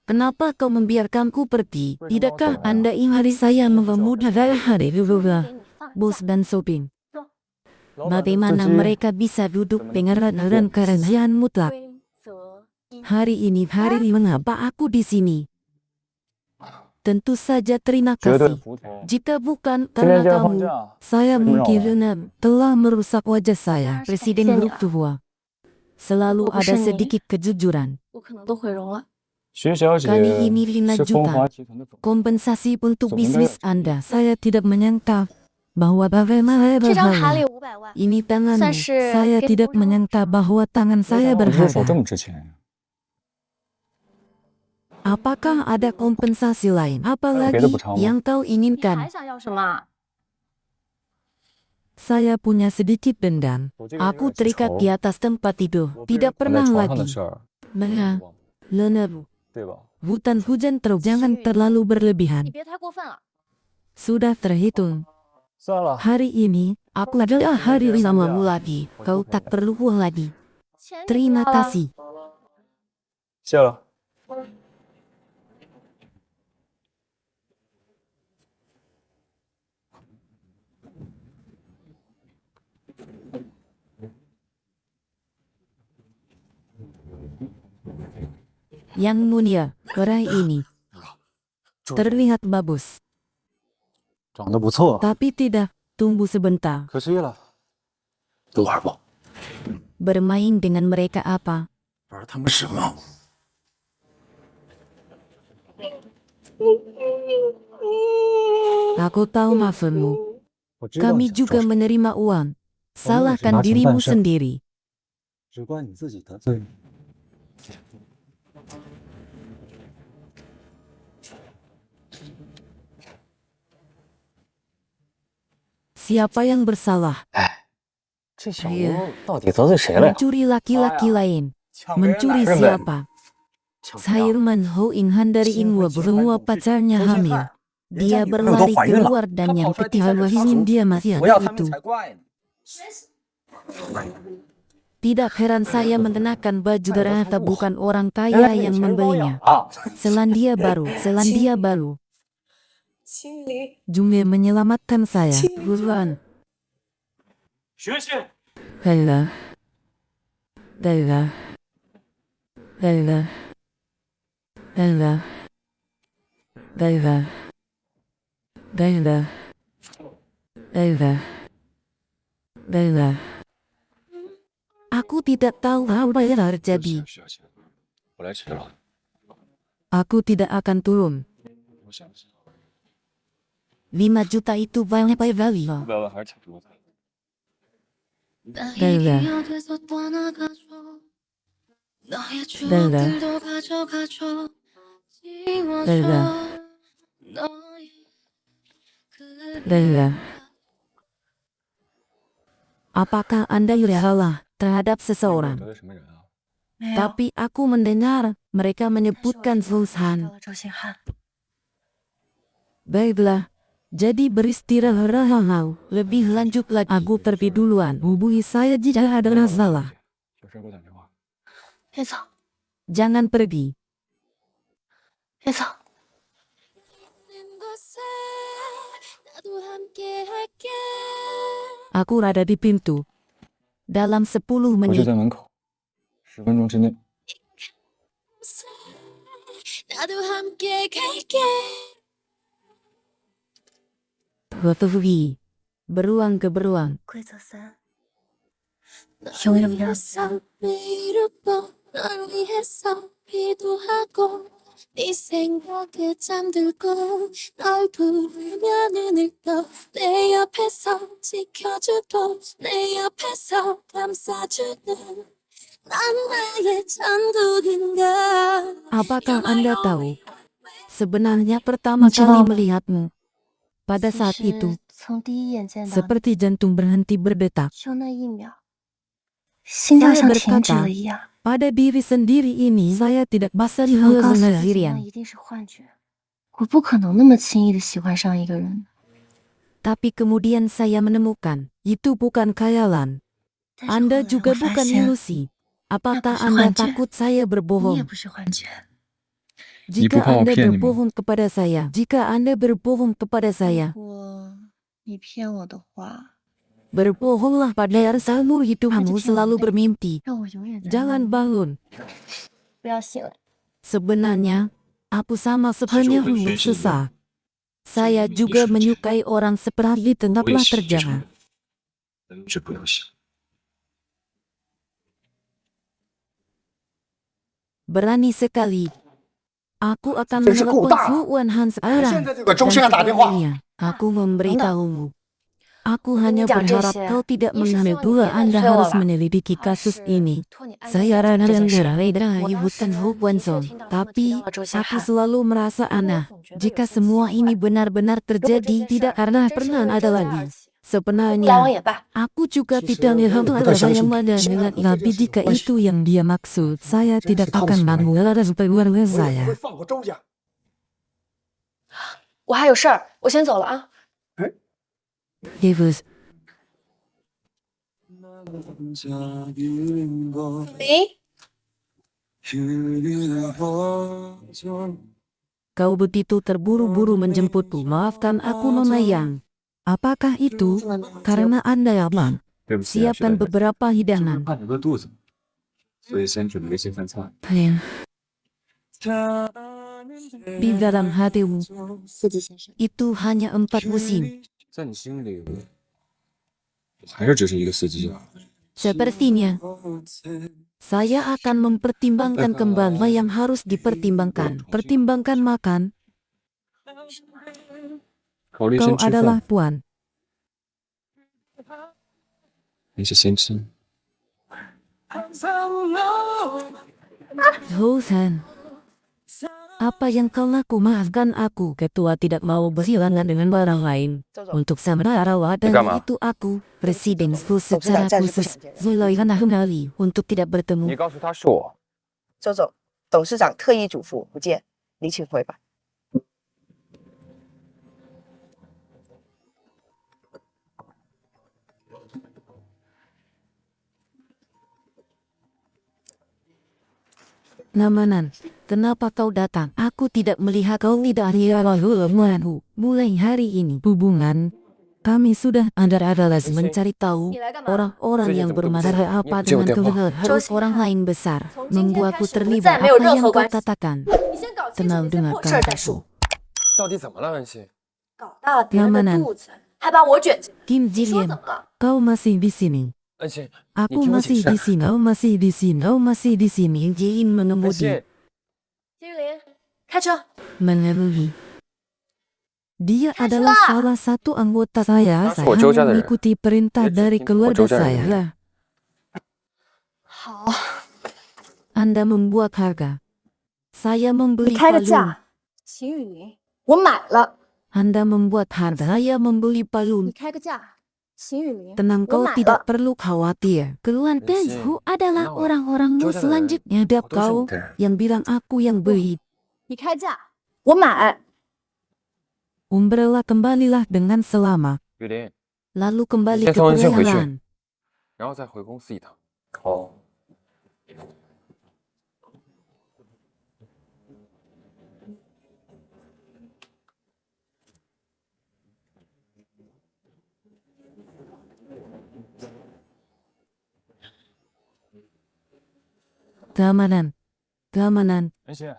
Kenapa kau membiarkanku pergi? Tidakkah Anda ingin saya mememudah hari bos dan sopir? Bagaimana mereka bisa duduk dengan kerendahan mutlak? 规则 Hari ini mengapa aku di sini? Tentu saja terima 绝对 kasih. 服从。 Jika bukan 今 karena 天既然放 kamu, 假， saya Benar. mungkin telah merusak wajah saya. Benar, Presiden saya buruk tua. Selalu Aku ada seni. sedikit kejujuran. 我可能都毁容了。 徐小姐 Kali ini 5 是风 juta. 华集团的总。 Kompensasi untuk Sebenarnya- bisnis Anda. Saya tidak menyangka bahwa bagaimana 这张卡里 berhala. 500万， Ini tanganmu. Saya Saya给 tidak 多少？ menyangka bahwa tangan saya 你这手这 berharga. 么值钱呀？ Apakah ada kompensasi lain? Apalagi Beda bertambah. yang kau 你还 inginkan? 想要什么？ Saya punya sedikit dendam. 我这个人有 Aku 点记 terikat 仇 di atas tempat itu. 我对 Tidak 躺在 pernah 床上的 lagi. 事儿， Merah, 忘了 lenebu. 对吧？ Hutan hujan terus jangan terlalu 你 berlebihan. 别太过分了。 Sudah terhitung. 算了， Hari ini, aku adalah hari bersamamu lagi. Kau tak perlu uang lagi. 钱你不 Terima 要了 kasih. 谢了。 Yang mulia, gerai ini 注意 terlihat bagus. 长得不错， Tapi tidak, tunggu sebentar. 可惜了， 都玩吧， Bermain dengan mereka apa? 玩他们什么？ Aku tahu maksudmu. 我知道你 Kami 想 juga 说什么， menerima uang. Salahkan拿钱 dirimu 办事。 sendiri. 只怪你自己得罪。 Siapa yang bersalah? 这小哎呀吴到底得罪谁了呀？ Mencuri laki-laki lain. 抢别人 Mencuri 男人呗 siapa? 抢别人 Sairman Ho Inghan dari Inwa bahwa pacarnya hamil. Dia 人家女朋友都 berlari 怀孕了， keluar 他 dan 跑 yang 出来第三 ketiga 者插 ingin 足， dia masih 不要 ada 他们 itu. 才怪呢。 Tidak heran saya mengenakan baju ternyata bukan orang kaya yang membelinya. 啊， Selandia Baru. 心里 Jumbe menyelamatkan saya. Buruan. 学学。 Laila. Baiklah. Baiklah. Baiklah. Aku tidak tahu apa yang terjadi. 需要钱，我来迟了。 Aku tidak akan turun. 我想想， 5 juta itu banyak sekali. 500万还是挺多的。 Baiklah. Baiklah. Baiklah. Baiklah. Apakah Anda salah terhadap 得 seseorang? 罪什么人啊？ Tapi aku mendengar mereka menyebutkan Zulsan. 周星汉， Baiklah. Jadi beristirahatlah. Lebih lanjut lagi. Aku pergi duluan. Hubungi saya jika ada masalah. 有事给我打电话。 别走， Jangan pergi. 别走。 나도 함께 할게. Aku ada di pintu. Dalam 10我就 menit. 在门口，10分钟之内。 나도 함께 갈게. Betul. Beruang ke beruang. 规则3，永远不让死。 미루고 널 위해서 기도하고 네 생각에 잠들고 널 부르면 눈을 떠 내 옆에서 지켜주고 내 옆에서 감싸주는 난 나의 천국인가. Apakah Anda tahu? Sebenarnya pertama kali melihatmu. Pada saat itu, 从第一眼见到你， seperti jantung berhenti berdetak. 就那一秒，心跳像停止了一样。 Pada diri sendiri ini, saya tidak bisa 我告诉自己，那 sendirian. 一定是幻觉，我不可能那么轻易的喜欢上一个人。 Tapi kemudian saya menemukan, itu bukan khayalan. 但是后 Anda 来 juga 我发 bukan 现， ilusi. Apakah Aku Anda sengaja. takut saya 你也 berbohong? 不是幻觉。 Jika Ibu, Anda骗你吗？ berbohong kepada saya, jika Anda berbohong kepada saya, 你骗我的话， berbohonglah pada seumur hidupmu selalu bermimpi. 让我永远在 Jangan 梦里 bangun. 不要醒来。 Sebenarnya, aku sama seperti Huluk susah. Saya juga menyukai orang seperti 我也 tetaplah 是非常 terjaga. 能治不要想。 Berani sekali. Aku akan 真是够 menelepon 大。 Huan Han 现 sekarang. 在就给周星汉打电话。 Dan aku memberitahumu. Aku hanya Jangan berharap Jesse. kau tidak Ini mengambil sesuatu dua. yang Anda tidak harus sewa. menyelidiki kasus ini. 托你安 Saya 这 rada 件事。 dari 我当 hutan 时 Hukwanson, 的确听到他们提 tapi 到了周星 aku 汉。 selalu merasa aneh. Jika semua ini benar-benar terjadi, tidak akan pernah ada lagi. 来往 Sebenarnya, 也罢， aku juga tidak ada yang ada dengan Ilabi jika itu yang dia maksud. Saya tidak akan mau ada keluarga 我也 saya. 不会放过周家。我还有事儿，我先走了啊。 Davis, 喂， kau begitu terburu-buru menjemputku. Maafkan aku, Nona Yang. Apakah itu karena Anda ya, Bang? 对不起啊，徐 Siapkan 大哥， beberapa 就是 hidangan. 怕你饿肚子，所以先准备一些饭菜。 Sayang, di dalam hatimu 司机先生， itu hanya 4 musim. 在你心里，我还是只是一个司机啊。 Sepertinya, saya akan mempertimbangkan kembali yang harus dipertimbangkan. Pertimbangkan makan, 考虑 kau 先吃 adalah 饭， tuan. 你是先吃。 Zulsan, apa yang kau lakukan? Maafkan aku. Ketua tidak mau bersilangan dengan barang lain. Untuk sementara wadahnya itu aku, Presiden Zul secara khusus, Zulaihan kembali untuk tidak bertemu. 你告诉他是我。周总，董事长特意嘱咐不见，你请回吧。 Namanan, kenapa kau datang? Aku tidak melihat kau dari awal. Mulai hari ini hubungan kami sudah adalah mencari tahu orang-orang yang bermasalah apa dengan keluarga harus orang lain besar membuatku terlibat apa yang kau katakan. 你先搞清楚 Tenang 你这 dengar 破事儿再 kataku. 说。到底怎么了，恩熙？搞大了别人的 Keamanan. 肚子，还把我卷进来， Kim 你说 Jillian, 怎么了？ kau masih di sini. 安心， Aku 听我 masih 解 di 释。 sini, kau masih di sini, kau masih di sini. Jilin 安 mengemudi, 心，金玉林，开车。 mengerui. Dia Kasih adalah lah. salah satu anggota saya. Kasih Saya我周家 hanya 的人。 mengikuti perintah 也只 dari 听从我 keluarga 周家人的 saya 命令。 lah. 好， Anda membuat harga. Saya 你 membeli 开个 palu. 价。秦雨林，我买了。 Anda membuat harga. Saya membeli 你 palu. 开个价。秦雨林， Tenang, 我 kau 买 tidak 了。 perlu khawatir. Keluargaku adalah Kenapa? orang-orangmu周家的人 selanjutnya. Dan 我都是 kau 你的人。 yang bilang aku yang beli. 你开价，我买。 Umbrella kembalilah dengan selamat. 雨林， Lalu kembali 先 ke 送安心回去， perjalanan. 然后再回公司一趟。好。 Keamanan. Keamanan. 安心，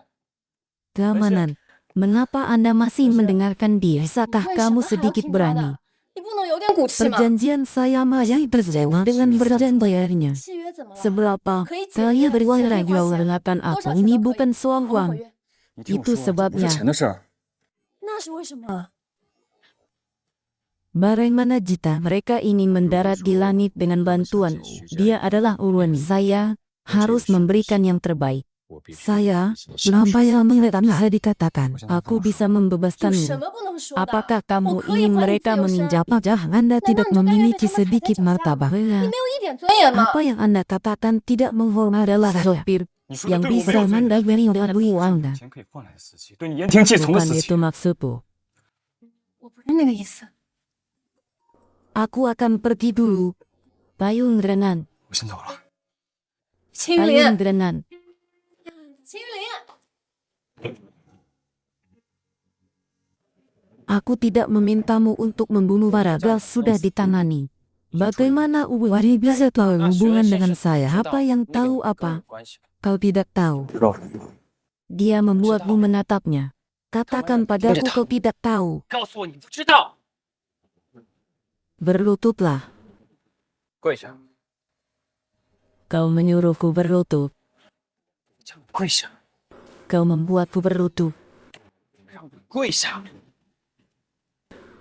Keamanan. Mengapa Anda masih mendengarkan dia? Bisakah 为什 kamu 么还要 sedikit 听他 berani? 的？你不能有点骨气吗？ Perjanjian saya masih tersewa dengan berdan bayarnya. 契约怎么了？ Seberapa 可以解 kaya 约，谁 berwarna 会花钱？ jualan 多 aku 少钱 ini 都可 bukan 以。 soal 好好 uang. 约。你听我 Itu 说，这不是 sebabnya 钱的事儿。那是为什么？ Bagaimana jika mereka ingin mendarat di langit dengan bantuan? Dia adalah urusan saya, harus memberikan yang terbaik. Saya, lambai mengetanglah dikatakan, aku bisa 有什 membebaskanmu. 么不能说的？ Apakah 我 kamu 可以 ingin 还你自 mereka 由身， menginjak pajak? Anda 难道 tidak 你就甘愿被 memiliki 他们踩在 sedikit 脚下？ martabat. 你没有一点尊严吗？ Apa yang Anda katakan tidak menghormat adalah sopir 你说的 yang 对我没有 bisa 罪， mendagari dari Anda. 钱可以换来的死期，对你言听计从的 Bukan 死 itu 期。 maksudku. 我不是那个意思。 Aku akan pergi dulu. Payung Renan. 我先走了。秦雨 Payung 林， Renan. 秦雨林， Aku tidak memintamu untuk membunuh Baragal, sudah ditangani. Bagaimana Uwari bisa tahu hubungan dengan saya? Apa yang tahu apa? Kau tidak tahu. 知道。 Dia membuatmu menatapnya. Katakan padaku kau tidak tahu. 告诉我你不知道。 Berlututlah. 跪下， Kau menyuruhku berlutut. 让你跪下， Kau membuatku berlutut. 让你跪下，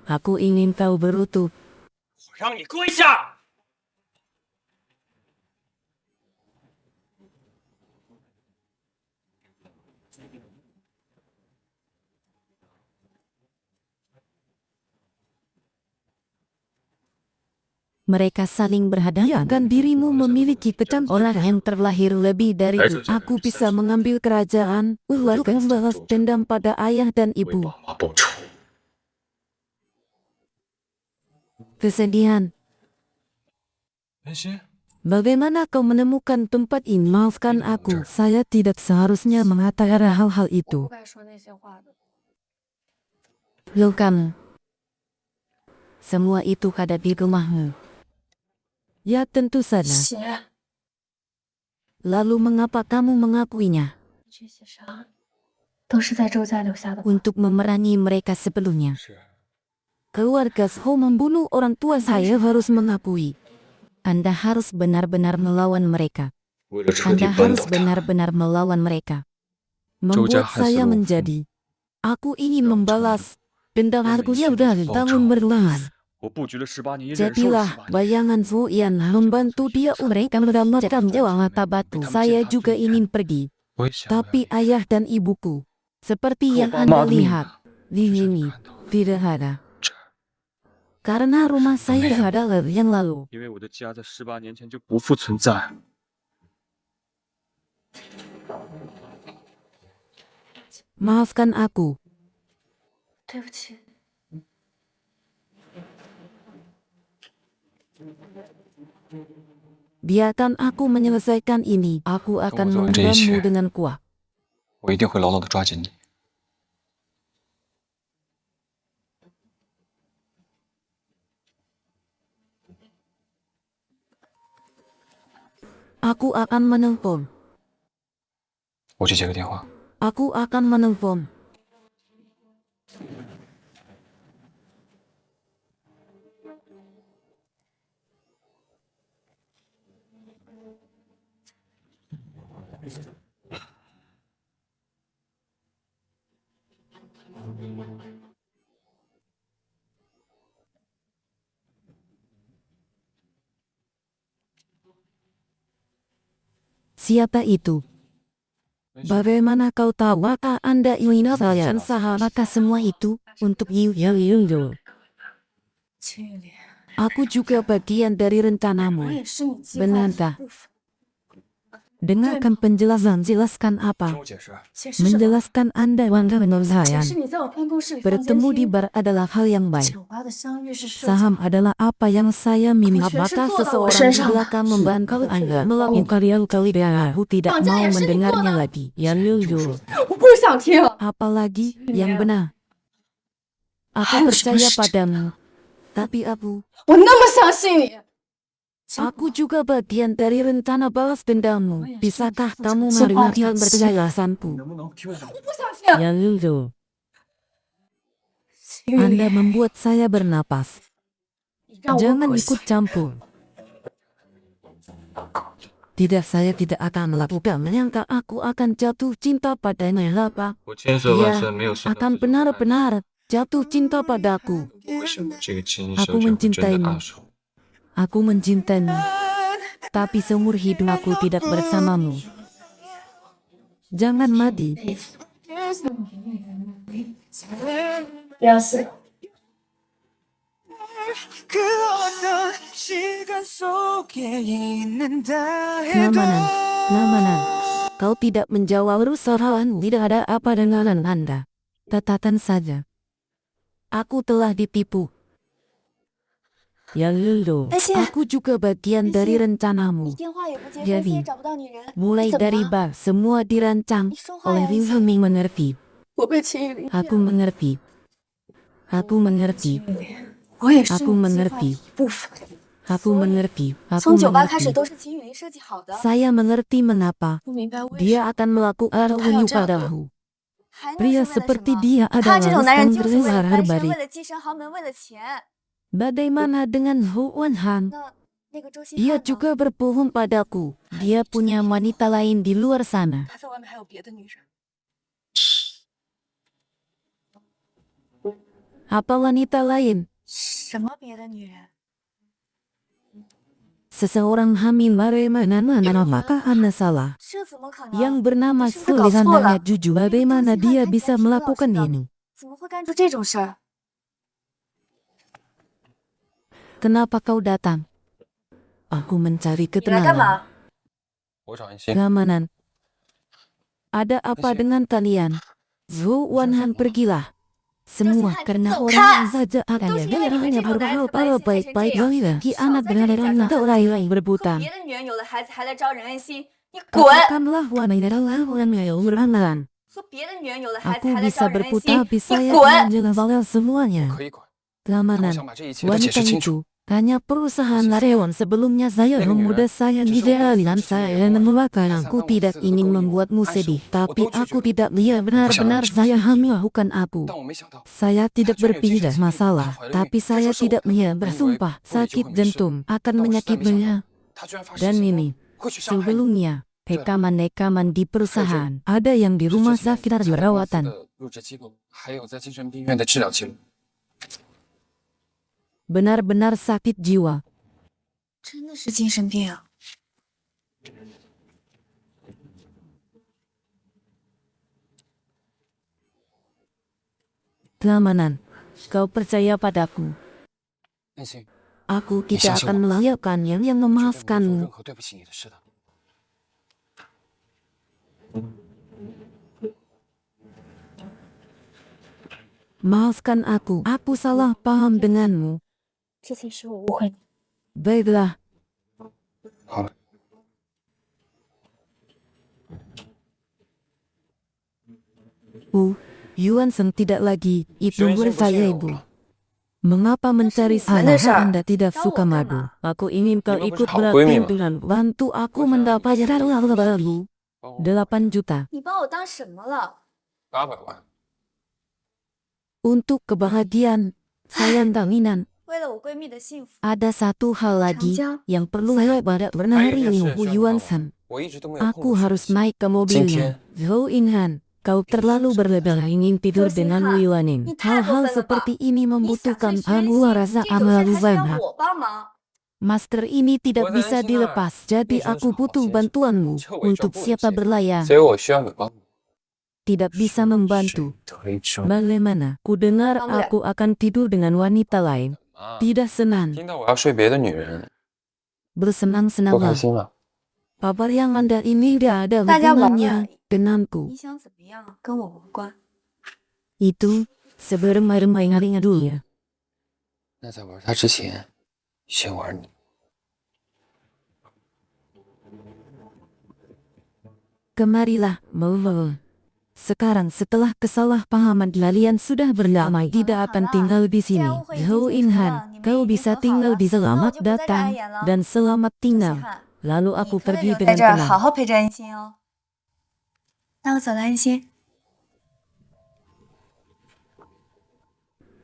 Aku ingin kau berlutut. 我让你跪下。 Mereka saling berhadapan dan dirimu memiliki pecan orang yang terlahir lebih dari itu. Aku bisa mengambil kerajaan, lalu kau balas dendam pada ayah dan 为 ibu. 爸妈报仇。 Kesedihan. 安心， Bagaimana kau menemukan tempat ini? Maafkan aku, saya tidak seharusnya mengatakan hal-hal 我不 itu. 该说那些话的。 Lo kamu. Semua itu ada di rumahmu. Ya tentu saja. 血， Lalu mengapa kamu mengakuinya? 这些伤都是在周家留下的吗？ Untuk memerangi mereka sebelumnya. Keluarga Sho membunuh orang tua saya harus mengakui. Anda harus benar-benar melawan mereka. 为了彻底 Anda 扳 harus 倒他， benar-benar melawan mereka. Zhou Membuat Jia saya Hansi menjadi. Aku ingin membalas. Dendam aku ya udah tahun berlalu. 我布局了18年，也忍受了 Jadilah 18年。 bayangan Zuyan membantu dia mereka mendapatkan jawa tabatu. Saya juga ingin pergi. 我也想要 Tapi ayah dan ibuku. Seperti yang Kau Anda mati. lihat. Di sini. Tidak ada. Karena rumah saya adalah yang lalu. 因为我的家在18年前就不复存在。 Maafkan aku. 对不起。 Biarkan aku menyelesaikan ini. Aku akan Kamu tuh menggenggammu Aisyah. dengan kuat. 我一定会牢牢的抓紧你。 Aku akan menelpon. 我去接个电话。 Aku akan menelpon. Siapa itu? Bagaimana kau tahu maka Anda ingin saya usaha maka semua itu untuk Yu. 秦雨林， Aku juga bagian dari 我 rencanamu. 也是你计划的一 Benarkah? 部分。 Dengarkan penjelasan, jelaskan 听 apa? 我解释。 解释什么？ Menjelaskan Anda Wanda 解 Menurzayan. 释你在我办公室里房间 Bertemu di 厅 bar adalah hal yang baik. 酒吧的相遇是设计 Saham adalah apa yang saya minat. Kau Maka sudah seseorang di senang. belakang membantu Anda melakukan yang kali dan aku tidak Bang, mau jangan mendengarnya senang. lagi. Ya Lulu. 我不想听。 Apalagi yang benar. Aku Harus percaya benar. padamu. Tapi aku 我那么相信你， Aku juga bagian dari rencana balas dendammu. Bisakah kamu Cepat. menerima penjelasanku? 能不能听我讲？我不想听。 Ya Lulu. 秦雨 Anda 林， membuat saya bernapas. 你让我 Jangan 恶 ikut 心。 campur. Tidak, saya tidak akan melakukan menyangka aku akan jatuh cinta padanya. Apa? 我千算万 Dia 算没有算到 akan 这种爱 benar-benar jatuh cinta padaku. 为什么这个金小 Aku 姐会真的 mencintaimu. 爱上我？ Aku mencintaimu. Tapi seumur hidup aku tidak bersamamu. Jangan mati. 不要死。 Ngamanan. Kau tidak menjawab persoalan, tidak ada apa dengan Anda. Katakan saja. Aku telah ditipu. Ya Lulu, 而且 aku juga bagian dari rencanamu. 你电话也不接，公司 Jadi, 也找不到你人， mulai 你怎么 dari 了？ bar, semua dirancang 你说话 oleh 呀， Wilhelming mengerti. 我被秦雨林骗 Aku 了。 mengerti. Aku mengerti. 我也是 Aku 你计划的 mengerti. 一部分。 Aku mengerti. Aku 从酒吧开始 mengerti. 都是秦雨林设计好的， Saya mengerti mengapa 不明白为什么 dia akan melakukan unyu padaku. 还能 Pria 是为了什 seperti 么？ dia 他这种 adalah 男人 sang 就是为 besar 了翻身， herbari. 为了跻身豪门，为了钱。 Bagaimana dengan Hu Wenhan? 那个周星 Dia 汉呢？ juga berbohong padaku. Dia punya wanita lain di luar sana. 他在外面还有别的女人。 Apa wanita lain? 什么别的女人？ Seseorang hamil bagaimana maka Anda salah. 这怎么可能？ Yang bernama 你是不是搞 Sulihan 错了 hanya jujur. Bagaimana dia bisa melakukan ini? 怎么会干出这种事儿？ Kenapa kau datang? Aku mencari 你来干 ketenangan. 嘛？ 我找安心。 Keamanan. Ada apa Ansin. dengan kalian? Zhu Wanhan pergilah. Semua karena Zhou orang Kan. saja akan都是因为你们 hanya 这种男人 berhal 才把人 baik 心 baik 害成这样。 Ki 少 anak 在这里 benar 假装 lain 和 berbutan. 别的女人有了孩子还来招人恩心，你滚！ Katakanlah wanita lawan yang berangan. 和别的女人有了孩子 Aku 还来 bisa 招人恩 berputar 心， tapi 你 saya 滚！ menjelaskan semuanya. 可以管，但我 Keamanan. 想把这一切都解 Wanita 释清楚。 itu hanya perusahaan karyawan sebelumnya saya memudah saya di jalan saya melupakan aku tidak ingin membuatmu sedih tapi aku tidak lihat benar-benar saya hamil bukan aku 但我没想到， saya tidak berpikir masalah tapi saya tidak lihat bersumpah sakit jantung akan menyakitinya 他居然发 dan 誓 ini 会去伤害你。 sebelumnya rekaman-rekaman di perusahaan ada yang di rumah sakit 公司 perawatan 的入职记录，还有在精神病院的治疗记录。 benar-benar sakit jiwa 真的是精神病啊！ keamanan kau percaya padaku 安心， aku 你相 tidak 信 akan 我， melakukan yang 绝对不会做任 memaafkanmu 何对不起你的事的。 maafkan aku salah paham denganmu 这次是我误会你。 baiklah 好了， Yuan Seng tidak lagi itu 轩轩不 saya 信任我 ibu 了。 mengapa mencari Sebenarnya, salah Anda tidak tahu suka kan, madu Ma? aku ingin kau Ini ikut bagus, hak闺蜜嘛。 berpimpinan bantu aku mendapat baru 8 juta 你把我当什么了？ 800万， untuk kebahagiaan sayang tanginan 为了我闺蜜的幸福， ada satu hal lagi 长江 yang perlu saya pada bernari Ayo, Liu Yuan Yuan Shen. Shen 我一直都没有碰 Aku 过水 harus 晶。 naik ke 今 mobilnya. 天 Zhou Inhan, kau terlalu berlebihan ingin tidur Zhou dengan Xinhan, Wu Yuanin. 你太过 Hal-hal 分了吧？ seperti ini 你想 membutuhkan 睡学习， penguasa 这种事 amal 还需要 banyak. 我帮忙？ Master ini tidak 我在 bisa 安心那儿 dilepas, jadi 一直都是 aku 好 butuh 先生， bantuanmu 这伪装 untuk 不能 siapa 接， berlayar. 所以我需要你帮我。 Tidak bisa membantu. 推车 Bagaimana? Ku dengar Kamu lihat. aku akan tidur dengan wanita lain. 啊！ Tidak senang. 听到我要睡别的女人， Bersenang-senang 不开 lah. 心了。 Kabar yang Anda ini tidak ada 大家玩玩而 hubungannya 已， denganku. 你想怎么样跟我无关。 Itu sebermain-main harinya dulu ya. 那在玩他之前，先玩你。 Kemarilah, Mou. Sekarang setelah kesalahpahaman kalian sudah berdamai, tidak akan tinggal di sini. Zhou Inhan, kau bisa tinggal di selamat datang dan selamat 周 tinggal. 星汉， Lalu 你 aku 可以 pergi 留在 dengan 这儿好 tenang. 好陪着安心哦。那我走了，安心。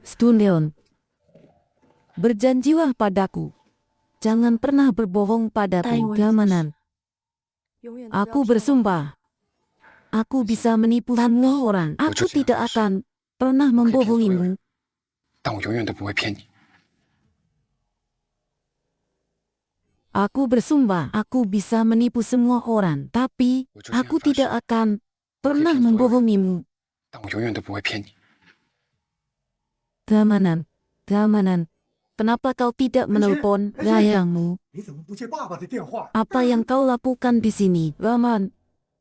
Stundeon. Berjanjilah padaku. Jangan pernah berbohong padaku, Gamanan. 永远都不要 Aku 骗我 bersumpah. Aku bisa menipu semua orang. Aku tidak akan pernah membohongimu. 但我永远都不会骗你。 Aku bersumpah, aku bisa menipu semua orang, tapi aku tidak akan pernah membohongimu. 但我永远都不会骗你。 Gamanan, Gamanan, kenapa kau tidak menelpon ayahmu? 你怎么不接爸爸的电话？ Apa yang kau lakukan di sini, Gaman?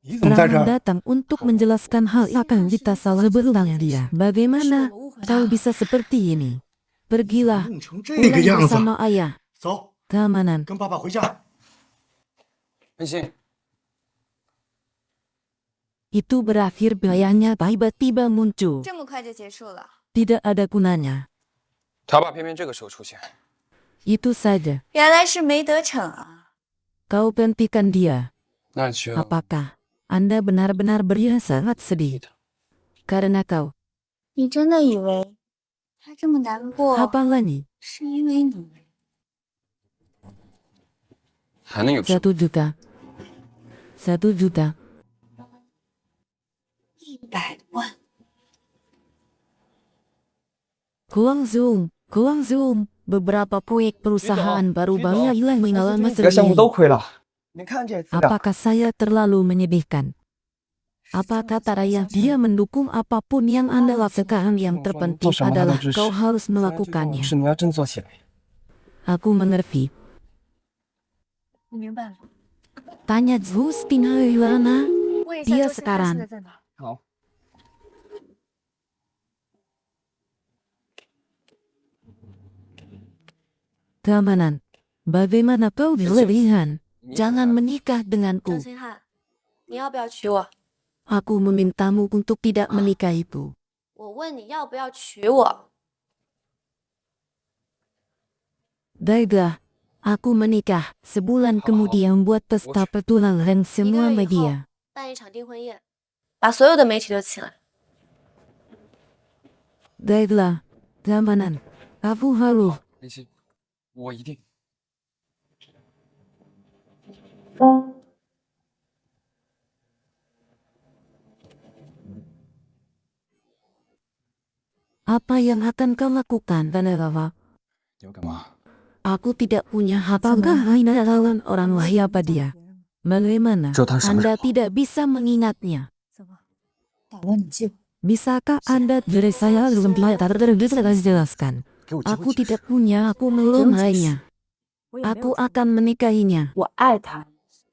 你怎么在这 Raman 儿？ datang untuk menjelaskan hal yang akan kita salah berulang dia. Bagaimana kau bisa seperti ini? Pergilah, 弄成这 pulang 个样子。 bersama ayah. 走， Gamanan. 跟爸爸回家。 安心， Itu berakhir bayanya tiba-tiba muncul. 这么快就结束了？ Tidak ada gunanya. 他爸偏偏这个时候出现， Itu saja. 原来是没得逞啊！ Kau hentikan dia. 那就 Apakah Anda benar-benar beria sangat sedih? Karena kau, 你真的以为他这么难过 apa lagi? 是因为你？还能有什么？ 1 juta. 1 juta. 100万。 Guangzhou. Beberapa proyek perusahaan baru banyak hilang mengalami 几个项目都 serbi. 亏了。你看这资料， Apakah saya terlalu menyedihkan? Apa kata Raya? Dia mendukung apapun yang Anda lakukan. Yang terpenting adalah kau harus 是 melakukannya. 你要真做起来。 Aku mengerti. 我明白了。 Tanya Justina Yuana. 问一下 Dia 周星汉现在 sekarang. 在哪？ 好， Gamanan. Bagaimana kau berlebihan? Jangan menikah 周 denganku. 星汉，你要不要娶我？ Aku memintamu untuk tidak menikahiku. 我问你要不要娶我？ Baiklah. Aku menikah. Sebulan kemudian buat pesta pertunangan 1 semua 个月以后 media. 办一场订婚宴，把所有的媒体都请来。 Baiklah. Gamanan. Aku harus. 安心，我一定。 Apa yang akan kau lakukan, Tanarawa? 你要干嘛？ Aku tidak punya apakah hanya lawan orang wahai apa dia? Bagaimana 知道他是什么人 Anda tidak bisa mengingatnya? 怎么打乱你计划？ Bisakah Anda dari saya belum jelaskan? 给我机 Aku 会解释。 tidak punya, aku belum hanya. 我也没有 Aku akan menikahinya. 我爱他，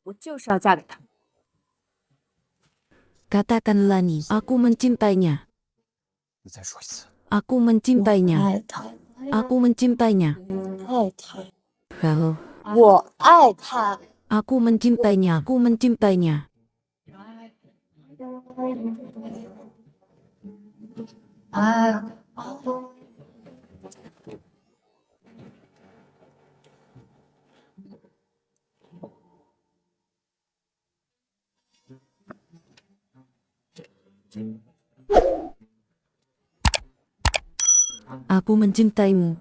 我就是要嫁给他。 Katakanlah nih, aku mencintainya. 你再说一次。 Aku mencintainya. 爱他， Aku mencintainya. 爱他， Lalu, 我爱他。 aku mencintainya. Aku mencintainya. 爱。 Aku mencintaimu.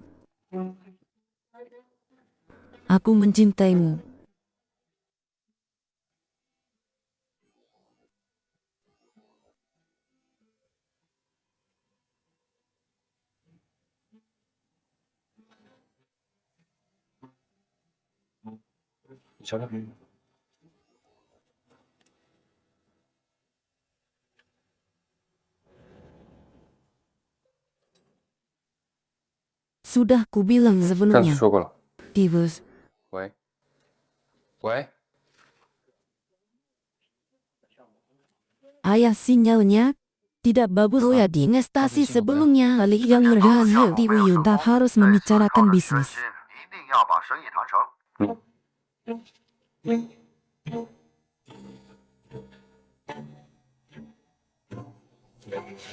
Aku mencintaimu. 你瞧瞧。 Sudah kubilang 上次 sebelumnya. 说过了。 Tivus, 喂，喂， ayah sinyalnya tidak bagus ya di stasi sebelumnya. Alih yang berhasil di Uyun tak harus membicarakan bisnis. 一定要把生意谈成。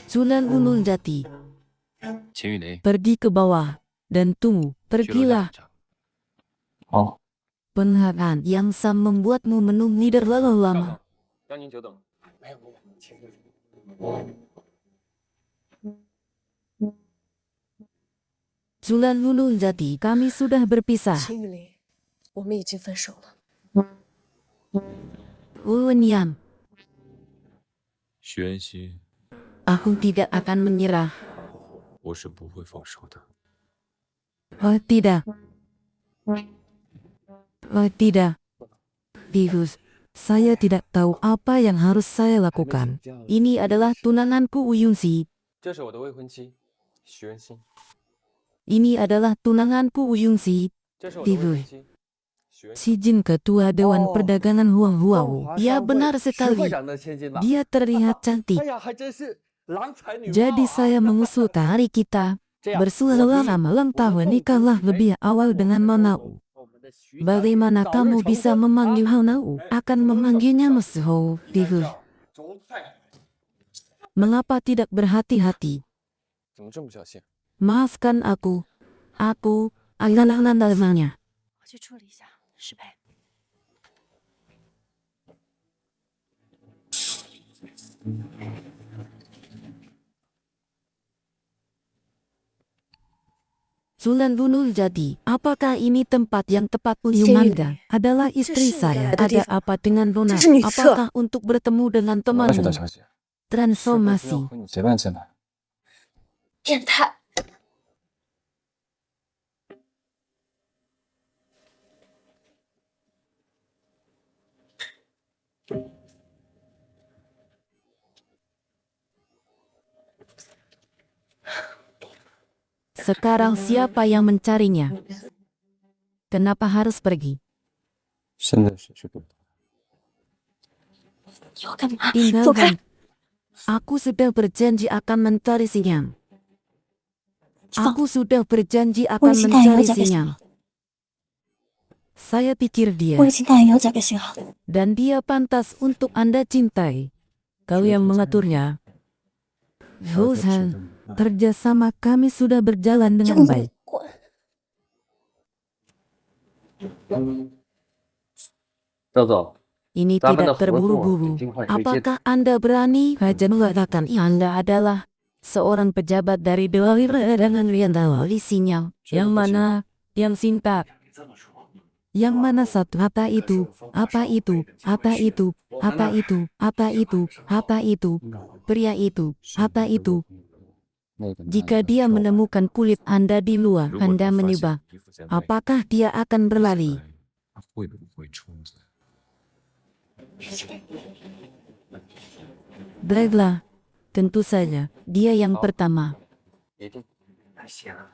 Sunan Gunung Jati, 秦玉雷， pergi ke bawah dan tunggu. 去楼下 Pergilah. 检查。 好， Pengharapan yang sama membuatmu menunggu terlalu lama. 让您久等了。 Sunan Gunung Jati, kami sudah berpisah. 秦雨林，我们已经分手了。 Uwenian, 徐恩熙， aku tidak akan menyerah. 我是不会放手的。 Oh tidak. Oh tidak. Tivus, saya tidak tahu apa yang harus saya lakukan. Ini adalah tunanganku Uyungsi. 这是我的未婚妻，徐恩熙。 Ini adalah tunanganku Uyungsi. 这是我的未婚 Tivus, 妻，徐恩熙。 si Jin Ketua Dewan Oh, Perdagangan Huang 风 Huau. 华 Ya 商会 benar 徐 sekali. 会长的千金吧？ Dia terlihat cantik. 哎呀，还真是郎才女貌 Jadi 啊！ saya mengusulkan hari kita 这样， berselama malam tahun nikahlah lebih awal dengan Manau. 我们的徐家 Bagaimana 早日 kamu 成 bisa 婚 memanggil 啊 Hanau? Akan memanggilnya Mesho. Tivus, 周太 mengapa tidak berhati-hati? 怎么这么小心？ Maafkan aku. Aku adalah namanya. 我去处理一下，适配。 Sunan Gunung Jati, apakah ini tempat yang tepat untuk Anda? Adalah istri saya. Ada apa dengan Nona? Apakah untuk bertemu dengan 我要去大 temanmu? 小姐，是不是要 Transformasi. 和你结伴进来？变态！ Sekarang siapa yang mencarinya? Kenapa harus pergi? 现在谁去不了？ 你要干嘛？走开！ Tinggalkan. Aku sudah berjanji akan mencari Sinyang. 放！ Aku sudah berjanji 我 akan 已经答应要 mencari 嫁给星 Sinyang. 航， Saya pikir dia 我已经答应要嫁给星航。 dan dia pantas untuk Anda cintai. Kau yang mengaturnya. Husan, kerjasama kami sudah berjalan 要 dengan 你 baik. 滚！ 赵总， Ini 咱们的 tidak 合作 terburu-buru. 已经快推进。 Apakah Anda berani saja mengatakan Anda adalah seorang pejabat dari Dewan Perdagangan yang tahu sinyal? Yang mana? Yang singkat. Yang mana satu? Apa itu? Apa itu? Apa itu? Apa itu? Apa itu? Apa itu? Pria itu. Apa itu? 那个男 Jika 的 dia 说 menemukan kulit Anda di luar, 如果 Anda 你发现 menebak. 衣服在外 Apakah dia akan berlari? 他会不会冲进来？ Baiklah. Tentu saja, dia yang pertama. 一定。 太显了。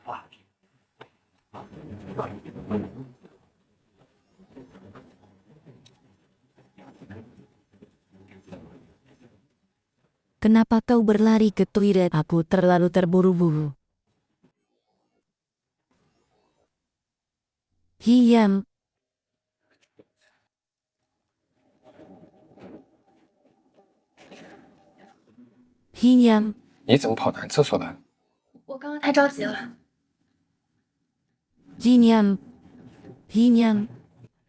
Kenapa kau berlari ke toilet? Aku terlalu terburu-buru. Hiam. Hiam. 你怎么跑男厕所来？ 我刚刚太着急了。 Jinyam. Hinyam.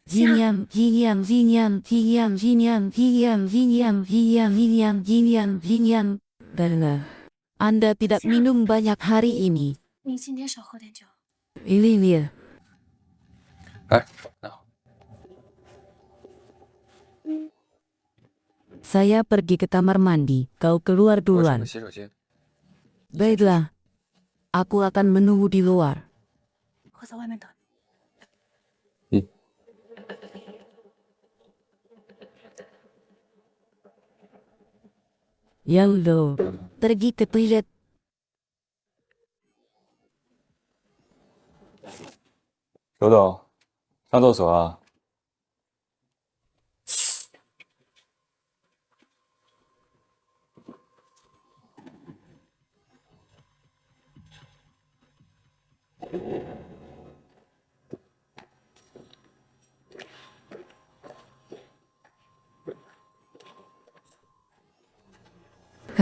Jinyam, jinyam, jinyam, jinyam, jinyam, jinyam, jinyam, jinyam, jinyam, jinyam, jinyam. Benar. Anda tidak minum banyak hari ini. 你今天少喝点酒。 Ini dia. 哎，那好， Saya pergi ke kamar mandi. Kau keluar 我上 duluan. 个洗手间。 Baiklah. Aku akan menunggu di luar. 我在外面等你。Yaudah, pergi ke toilet. 刘董，上厕所啊？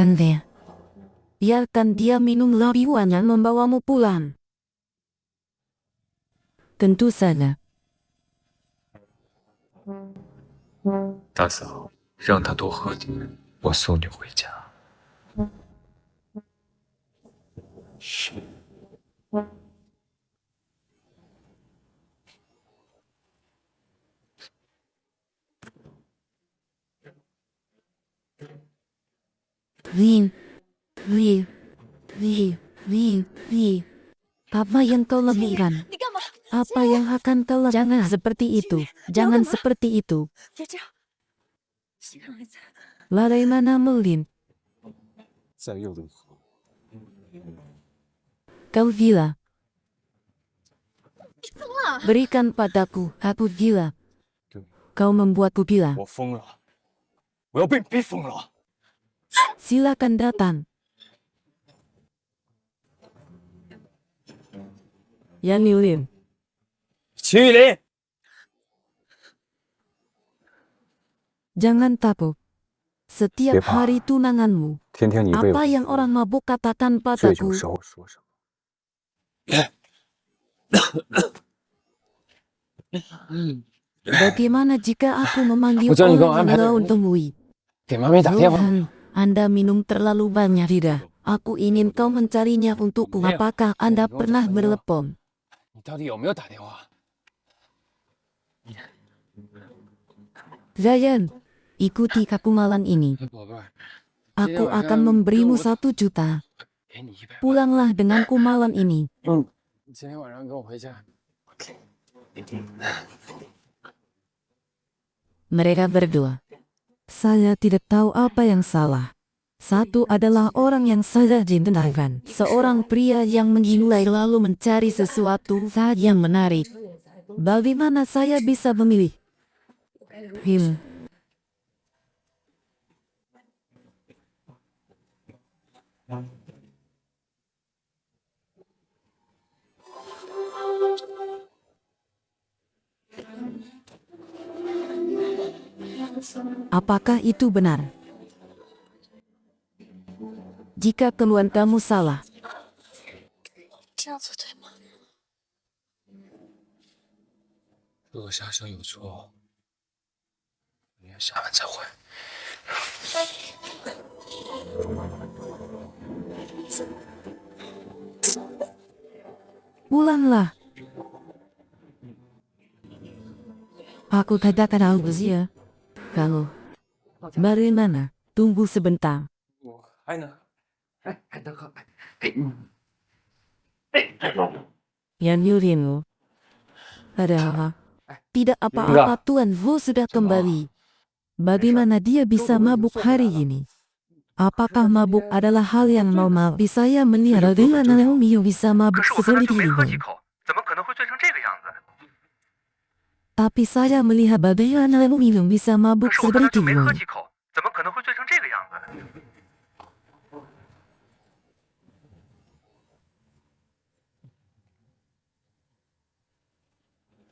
Dia. Biarkan dia minum lebih banyak membawamu pulang. Tentu saja. 大嫂，让他多喝点，我送你回家。 Vin. Apa yang kau lebihkan? Apa yang akan kau lakukan? Jangan seperti itu. Jangan seperti itu. Bagaimana Melin? 再又如何？ Kau gila. Berikan padaku, aku gila. Kau membuatku gila. 我疯了，我要被你逼疯了。 Silakan datang. Yan Yulin. 秦玉林， Jangan takut. Setiap Depa. hari tunanganmu, 天天你为我 apa yang orang mabuk katakan 醉酒 padaku? 时候说什么？ Bagaimana jika aku memanggil 我叫你给我 orang 安排 yang 的 kau 人 temui? 给妈咪打电话。 Johan, Anda minum terlalu banyak tidak? Aku ingin kau mencarinya untukku. Meo. Apakah Anda Meo, pernah Meo. berlepon? 你到底有没有打电话？ Zayan, ikuti aku malam ini. 宝贝儿， Aku akan memberimu 1 juta. 给你100万。 Pulanglah denganku malam ini. 你今天晚上跟我回家。 Mereka berdua. Saya tidak tahu apa yang salah. Satu adalah orang yang saya cintakan. Seorang pria yang menggilai lalu mencari sesuatu yang menarik. Bagaimana saya bisa memilih? Apakah itu benar? Jika keluargamu salah, 这样做对吗？如果杀生有错，宁愿下完再回。 pulanglah. Aku tidak tahu usia. Kalau bagaimana? Tunggu sebentar. 我还能。 Yan Yurino. Ada apa? Tidak apa-apa Tuan Vo sudah kembali. Bagaimana dia bisa mabuk hari ini? Apakah mabuk adalah hal yang normal? Saya melihat bagaimana Naomi bisa mabuk seperti ini. Tapi saya melihat bagaimana Naomi bisa mabuk seperti ini.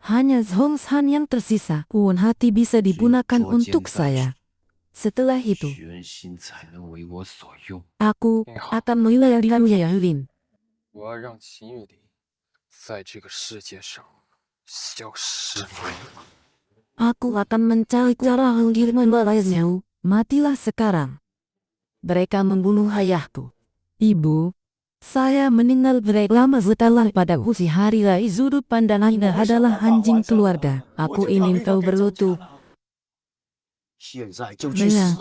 Hanya Zhongshan yang tersisa. Uang hati bisa digunakan untuk saya. Setelah itu, 徐恩心才能为我所用。 aku akan mewilayah Yulin. 我要让秦玉玲在这个世界上消失。 Aku akan mencari cara untuk membalasnya. Matilah sekarang. Mereka membunuh ayahku. Ibu, saya meninggal lama setelah pada usia hari raya sudut pandang Anda adalah anjing keluarga. Aku ingin kau berlutut. 现在就去 Benar. 死！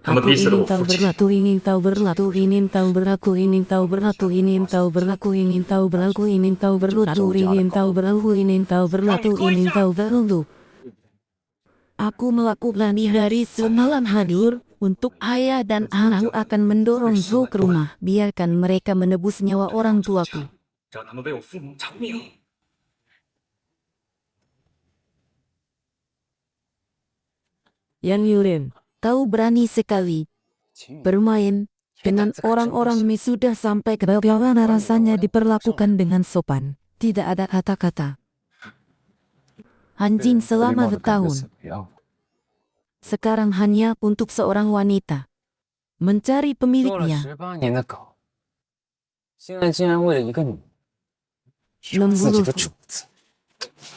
Aku ingin tahu berlaku, ingin tahu berlaku, ingin tahu berlaku, ingin tahu berlaku, ingin tahu berlaku, ingin tahu berlaku, ingin tahu berlaku, ingin tahu berlaku, ingin tahu berlaku, ingin tahu berlaku. Aku melakukan ini dari semalam hadir. Untuk ayah dan anak akan mendorong Zhou ke rumah. Biarkan mereka menebus nyawa orang tuaku. 让他们为我父母偿命。 Yan Yuren, kau berani sekali bermain dengan orang-orang sudah sampai ke bagaimana rasanya diperlakukan dengan sopan. Tidak ada kata-kata. Anjing selama bertahun. Sekarang hanya untuk seorang wanita. Mencari 做了pemiliknya. 18年的狗，现在竟然为了一个你，自己 Membunuh. 的主子。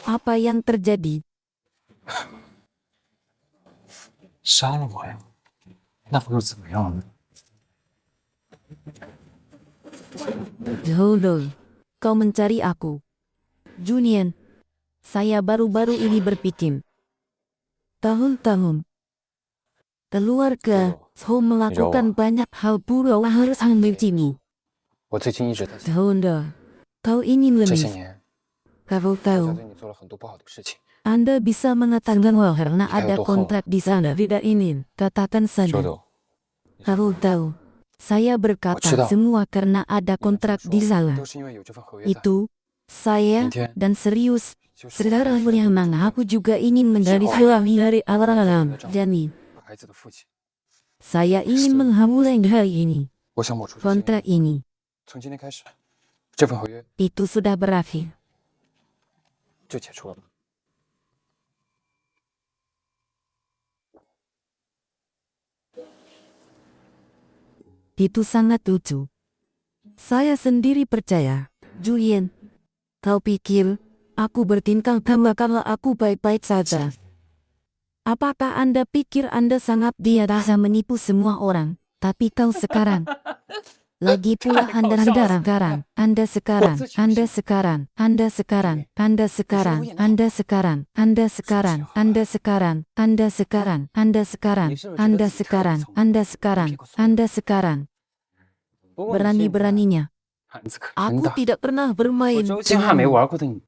Apa yang terjadi? 杀了我呀，那会又怎么样呢？ Hodol, kau mencari aku. Junian, saya baru-baru ini berpikir. Tahun-tahun. Keluarga Zhou melakukan banyak hal buruk harus membencimu. 我最近一直在想， Honda, kau ingin 这些 lebih. 年 Kau 我 tahu, 对你做了很多不好的事情。 Anda bisa mengatakan bahwa karena ada Tahu, kontrak di sana tidak ingin. Katakan 周 saja. 董， Kau tahu, saya berkata Sudah. semua karena ada kontrak di sana. 都是因为有这份合约在。 Itu, saya, 明天 dan serius, 就是 saudara yang mana aku juga ingin menjadi suami dari awal. Jadi, 孩子的父亲， saya ingin menghapuskan hari ini. 我想抹除这些 Kontrak 阴影。 ini, 从今天开始，这份合约 itu sudah berakhir. 就解除了吧。 Itu sangat lucu. Saya sendiri percaya. Julian, kau pikir aku bertingkah kalau aku baik-baik saja? Apakah Anda pikir Anda sangat biasa menipu semua orang? Tapi kau sekarang. Lagi pula Anda sekarang, Anda sekarang, Anda sekarang, Anda sekarang, Anda sekarang, Anda sekarang, Anda sekarang, Anda sekarang, Anda sekarang, Anda sekarang, Anda sekarang, Anda sekarang, Anda sekarang. Berani-beraninya. 胆子可真 Aku 大！ tidak pernah 我 bermain 周金还没 denganmu. 玩过的你，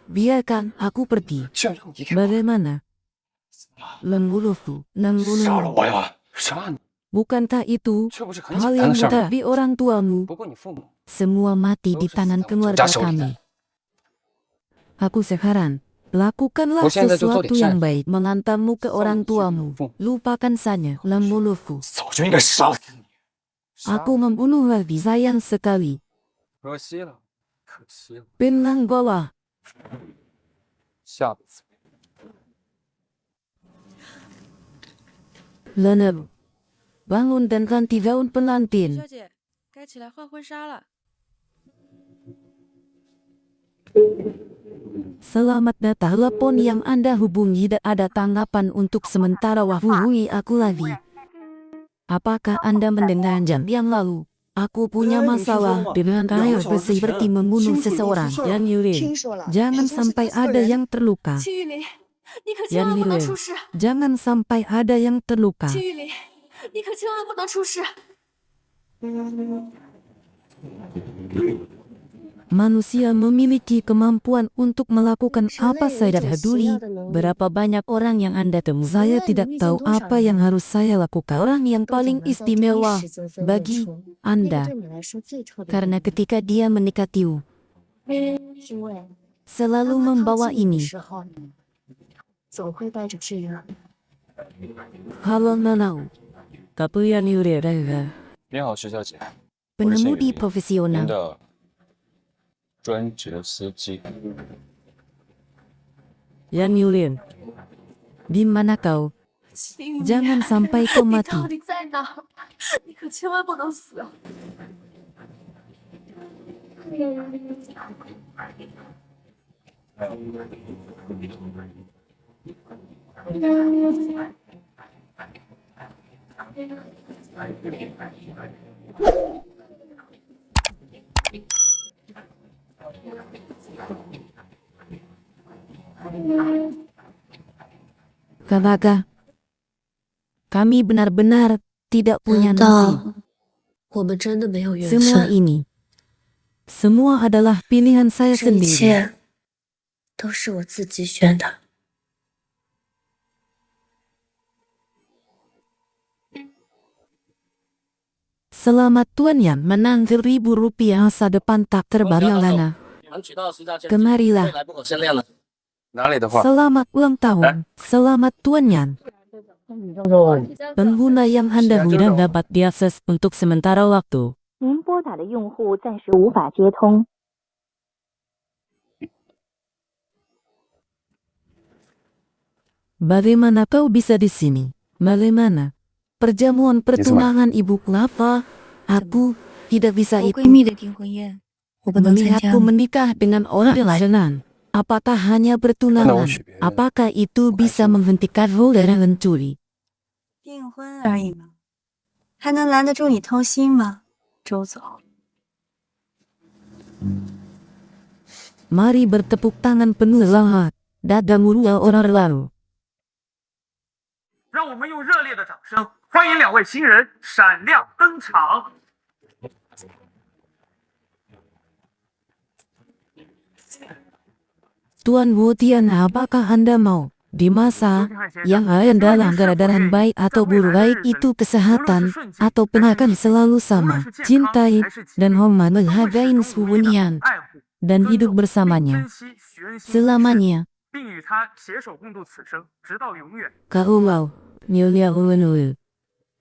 Biarkan aku pergi. 居然让你给我 Bagaimana? Membunuhku, 杀了 membunuhmu. 我呀！杀你！ Bukankah itu 这不是很 hal 简单 yang 的事儿 mudah 吗？ di orang tuamu? 不过你父母 Semua mati di tangan keluarga kami. Aku sekarang, lakukanlah 我现在就做 sesuatu 点 yang 善事， baik. Mengantarmu ke orang tuamu. Lupakan saja, membunuhku. 早就应该杀死你。杀 Aku membunuh lagi, sayang sekali. 可惜了，可惜了， Penang bawah. 下次 Lener. Bangun dan ganti gaun pengantin. 姐，该起来换婚纱了。 Selamat datang. Telepon yang Anda hubungi tidak ada tanggapan untuk sementara. Hubungi aku lagi. Apakah Anda mendengar jam yang lalu? Aku punya masalah dengan kayu besi seperti membunuh seseorang. Yan Yurin, jangan sampai ada yang terluka. 秦玉林，你可千 Yan 万不能 Yurin, 出事！ jangan sampai ada yang terluka. 秦玉林，你可千万不能出事！ Manusia memiliki kemampuan untuk melakukan apa saja peduli. Berapa banyak orang yang Anda temui? Saya tidak tahu apa yang harus saya lakukan. Orang yang paling istimewa bagi Anda. Karena ketika dia mendekatimu, selalu membawa ini. Halo Nanau. Kapuyan Yurera. 你好，石小姐，我是 Pengemudi 谢雨林，您 profesional. 的专职司机。 Yan Yulin. Di mana kau? 秦玉林， Jangan sampai kau 你 mati. 到底在哪儿？你可千万不能死！ Kavaga. Kami benar-benar tidak punya nasib. 我们真的没有缘 Semua 分， ini. Semua adalah pilihan saya 这一 sendiri. 切都是我自己选的。Selamat Tuan Yan menang Rp1.000 masa depan tak terbayangkan. Kemarilah. 哪里的话？ Selamat ulang tahun. Selamat Tuan Yan. Pengguna yang Anda tidak dapat diakses untuk sementara waktu. 您拨打的用户暂时无法接通。 Bagaimana kau bisa di sini? Bagaimana? Perjamuan pertunangan Ibu Kelapa. Aku tidak bisa 我 itu. 闺蜜的订婚宴，我不能参加 Melihatku。menikah dengan orang lain. Apakah hanya bertunangan? Apakah itu bisa menghentikanmu dari mencuri? 订婚而已嘛，还能拦得住你偷腥吗，周总？ Mari bertepuk tangan penuh semangat. Dada mulia orang lalu. 让我们用热烈的掌声欢迎2位新人闪亮登场。 Tuan Wotian, apakah Anda mau di masa yang akan dalam keadaan baik atau buruk, baik itu kesehatan atau akan selalu sama, cintai dan hormat, menghargai hubungan dan hidup bersamanya selamanya. 并与他携手共度此生，直到永远。 Kau mau Nyonya Uwenul?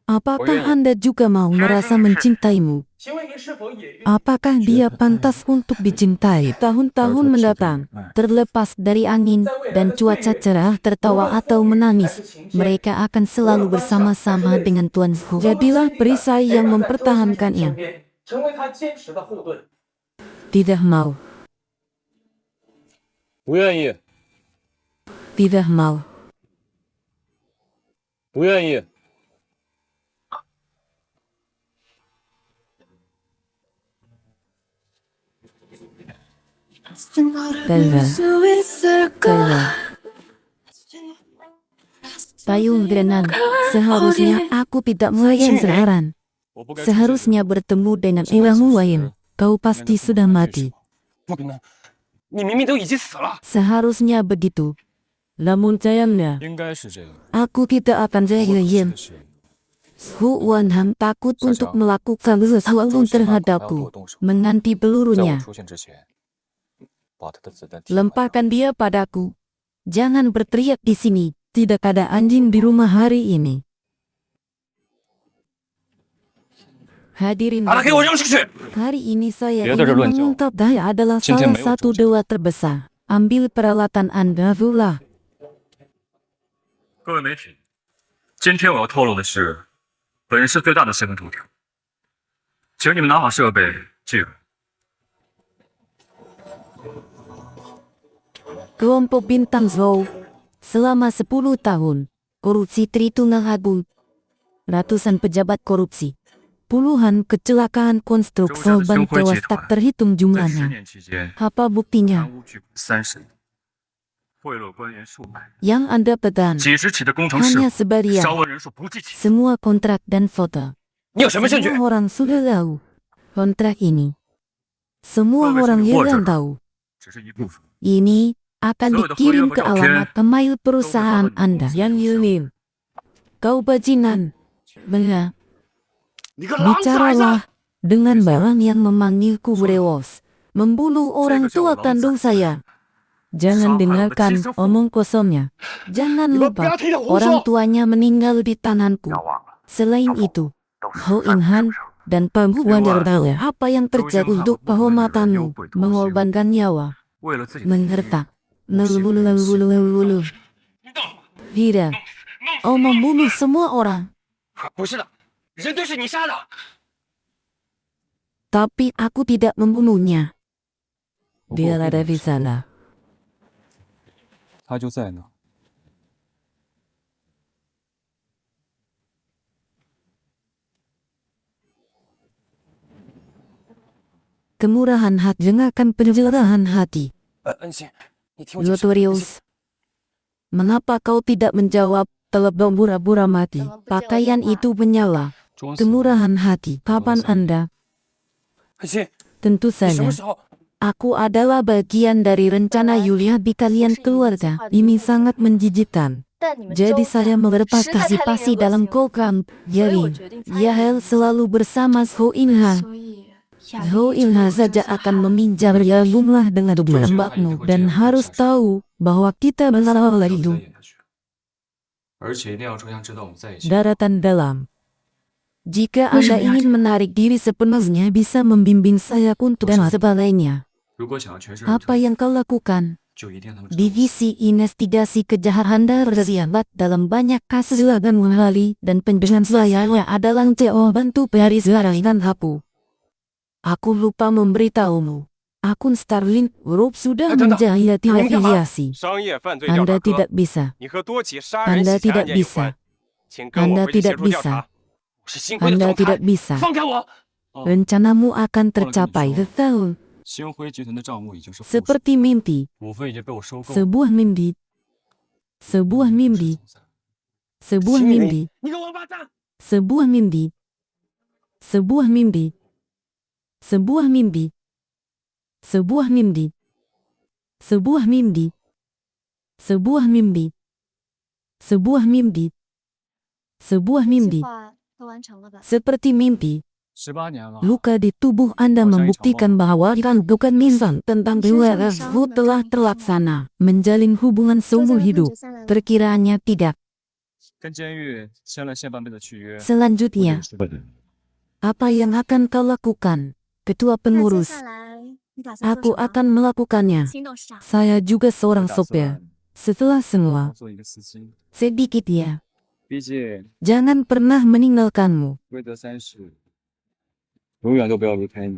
Apakah Anda juga mau merasa mencintaimu? 请问您是否也 Apakah dia pantas untuk dicintai tahun-tahun mendatang? Terlepas dari angin dan cuaca cerah, tertawa atau menangis, mereka akan selalu bersama-sama dengan Tuan Hu. Jadilah perisai yang mempertahankannya. 成为他坚持的后盾？ Tidak mau. 不愿意， Tidak mau. 不愿意。 Payung Grenan, seharusnya aku tidak melayan sekarang. Seharusnya bertemu dengan Ewamu Wain. Kau pasti sudah mati. 不可能，你明明都已经死了。 Seharusnya begitu. Namun sayangnya, 应该是这样。 aku tidak akan jahilin. Hu Wanham takut untuk melakukan sesuatu terhadapku. Menganti 在我 pelurunya. 出现之前，把他的子弹 Lemparkan dia padaku. Jangan berteriak di sini. Tidak ada anjing di rumah hari ini. Hadirin, 把他给我扔出去！ hari ini saya Dia ingin terlalu mengungkap Daya adalah Cinta salah mewah satu dewa terbesar. Ambil peralatan Anda pula. 各位媒体，今天我要透露的是本市最大的新闻头条，请你们拿好设备，记住。 Kelompok Bintang Zou. Selama 10 tahun, korupsi Tritunggal Agung. Ratusan pejabat korupsi. Puluhan kecelakaan konstruksi ban tewas tak terhitung 在10 jumlahnya. 年期间， Apa buktinya? 贪污巨款30亿，贿赂官员数百， Yang Anda pegang 几十起的工程事 hanya 故， sebagian. 烧文人数不计其数。 Semua kontrak dan foto. 你有什么证据？ Semua orang sudah tahu kontrak ini. Semua Kalau orang masih yang wajar. tahu. 只是一部分。 Ini akan Semua dikirim dokumen ke berdokumen alamat email perusahaan Anda. Yang Yunin. Kau bajingan. Benar. 你个狼崽子！ Bicaralah dengan barang yang memanggilku Brewos. Membunuh orang tua kandung saya. Jangan dengarkan omong kosongnya. Jangan lupa, orang tuanya meninggal di tanganku. Selain itu, Ho In Han dan Pembu Wanderdawe, apa yang terjadi untuk kehormatanmu, mengorbankan nyawa, 为了自己的 menghertak, nelulu. Tidak, oh membunuh semua orang. 不是的，人都是你杀的。 Tapi aku tidak membunuhnya. Dia ada di sana. 他就在那。 Kemurahan hati dengarkan penjelasan hati. 恩心，你听我解释。 Lotorius. Mengapa kau tidak menjawab? Telah berpura-pura mati. Pakaian itu menyala. 装死 Kemurahan hati. Kapan Anda? 恩心， Tentu 你什 saja. 么时候？ Aku adalah bagian dari rencana Yulia di kalian keluarga. Ini sangat menjijikkan. 但你们 Jadi 周 saya 家 melepas 实在太令人 partisipasi 恶 dalam 心了， program 所以我 Yeri. 决定参与 Yahel selalu bersama Zhou Inha. 所以雅 Zhou 丽一直 Inha 都有这 saja 丝 akan 汗。 meminjam rumah dengan melembabmu dan harus tahu bahwa kita berlalu hidup. 而且一定要周湘知道我们在一起。 Daratan dalam. Jika Masa Anda ya, ingin Cak? menarik diri sepenuhnya bisa membimbing saya untuk dan sebagainya. 如果想要全身而 Apa 退， yang kau lakukan? 就一定让他们知道我 Divisi investigasi kejahatan terlibat dalam banyak kasus dan menghali dan penjelasan saya adalah bantu Paris dan Hapu. Aku lupa memberitahumu. Akun Starlink Group sudah menjahilati afiliasi. 商业犯罪调查 Anda 科， tidak bisa. 你和多起杀人 Anda 洗钱案 tidak 件有 bisa. 关，请跟我 Anda 回去协 tidak 助调 bisa. 查。我是星辉的 Anda 总裁 tidak，bisa. 放开我！ Rencanamu akan tercapai setahun. 星辉集团的账目已经是负数， Seperti mimpi. 股份已经被我收购。 Sebuah mimpi. Sebuah mimpi. Sebuah 秦雨 mimpi. 林，你个王八蛋！ Sebuah mimpi. Sebuah mimpi. Sebuah mimpi. Sebuah mimpi. Sebuah mimpi. Sebuah mimpi. Sebuah mimpi. Sebuah 计 mimpi. 划都完成了吧？ Seperti mimpi. 18年了， Luka di tubuh Anda membuktikan bahwa bukan mizan tentang keluarga telah terlaksana. Menjalin hubungan seumur hidup. Perkiraannya tidak. 跟监狱签了下半辈子契约。 Selanjutnya, apa yang akan kau lakukan? Ketua 那接 pengurus. 下来你打算 Aku 做什么？ akan melakukannya. 秦董事长， Saya juga seorang 打 sopir. 算 Setelah semua, 做一个司机， sedikit ya. 毕竟 Jangan pernah meninggalkanmu. 规则30，永远都不要离开你。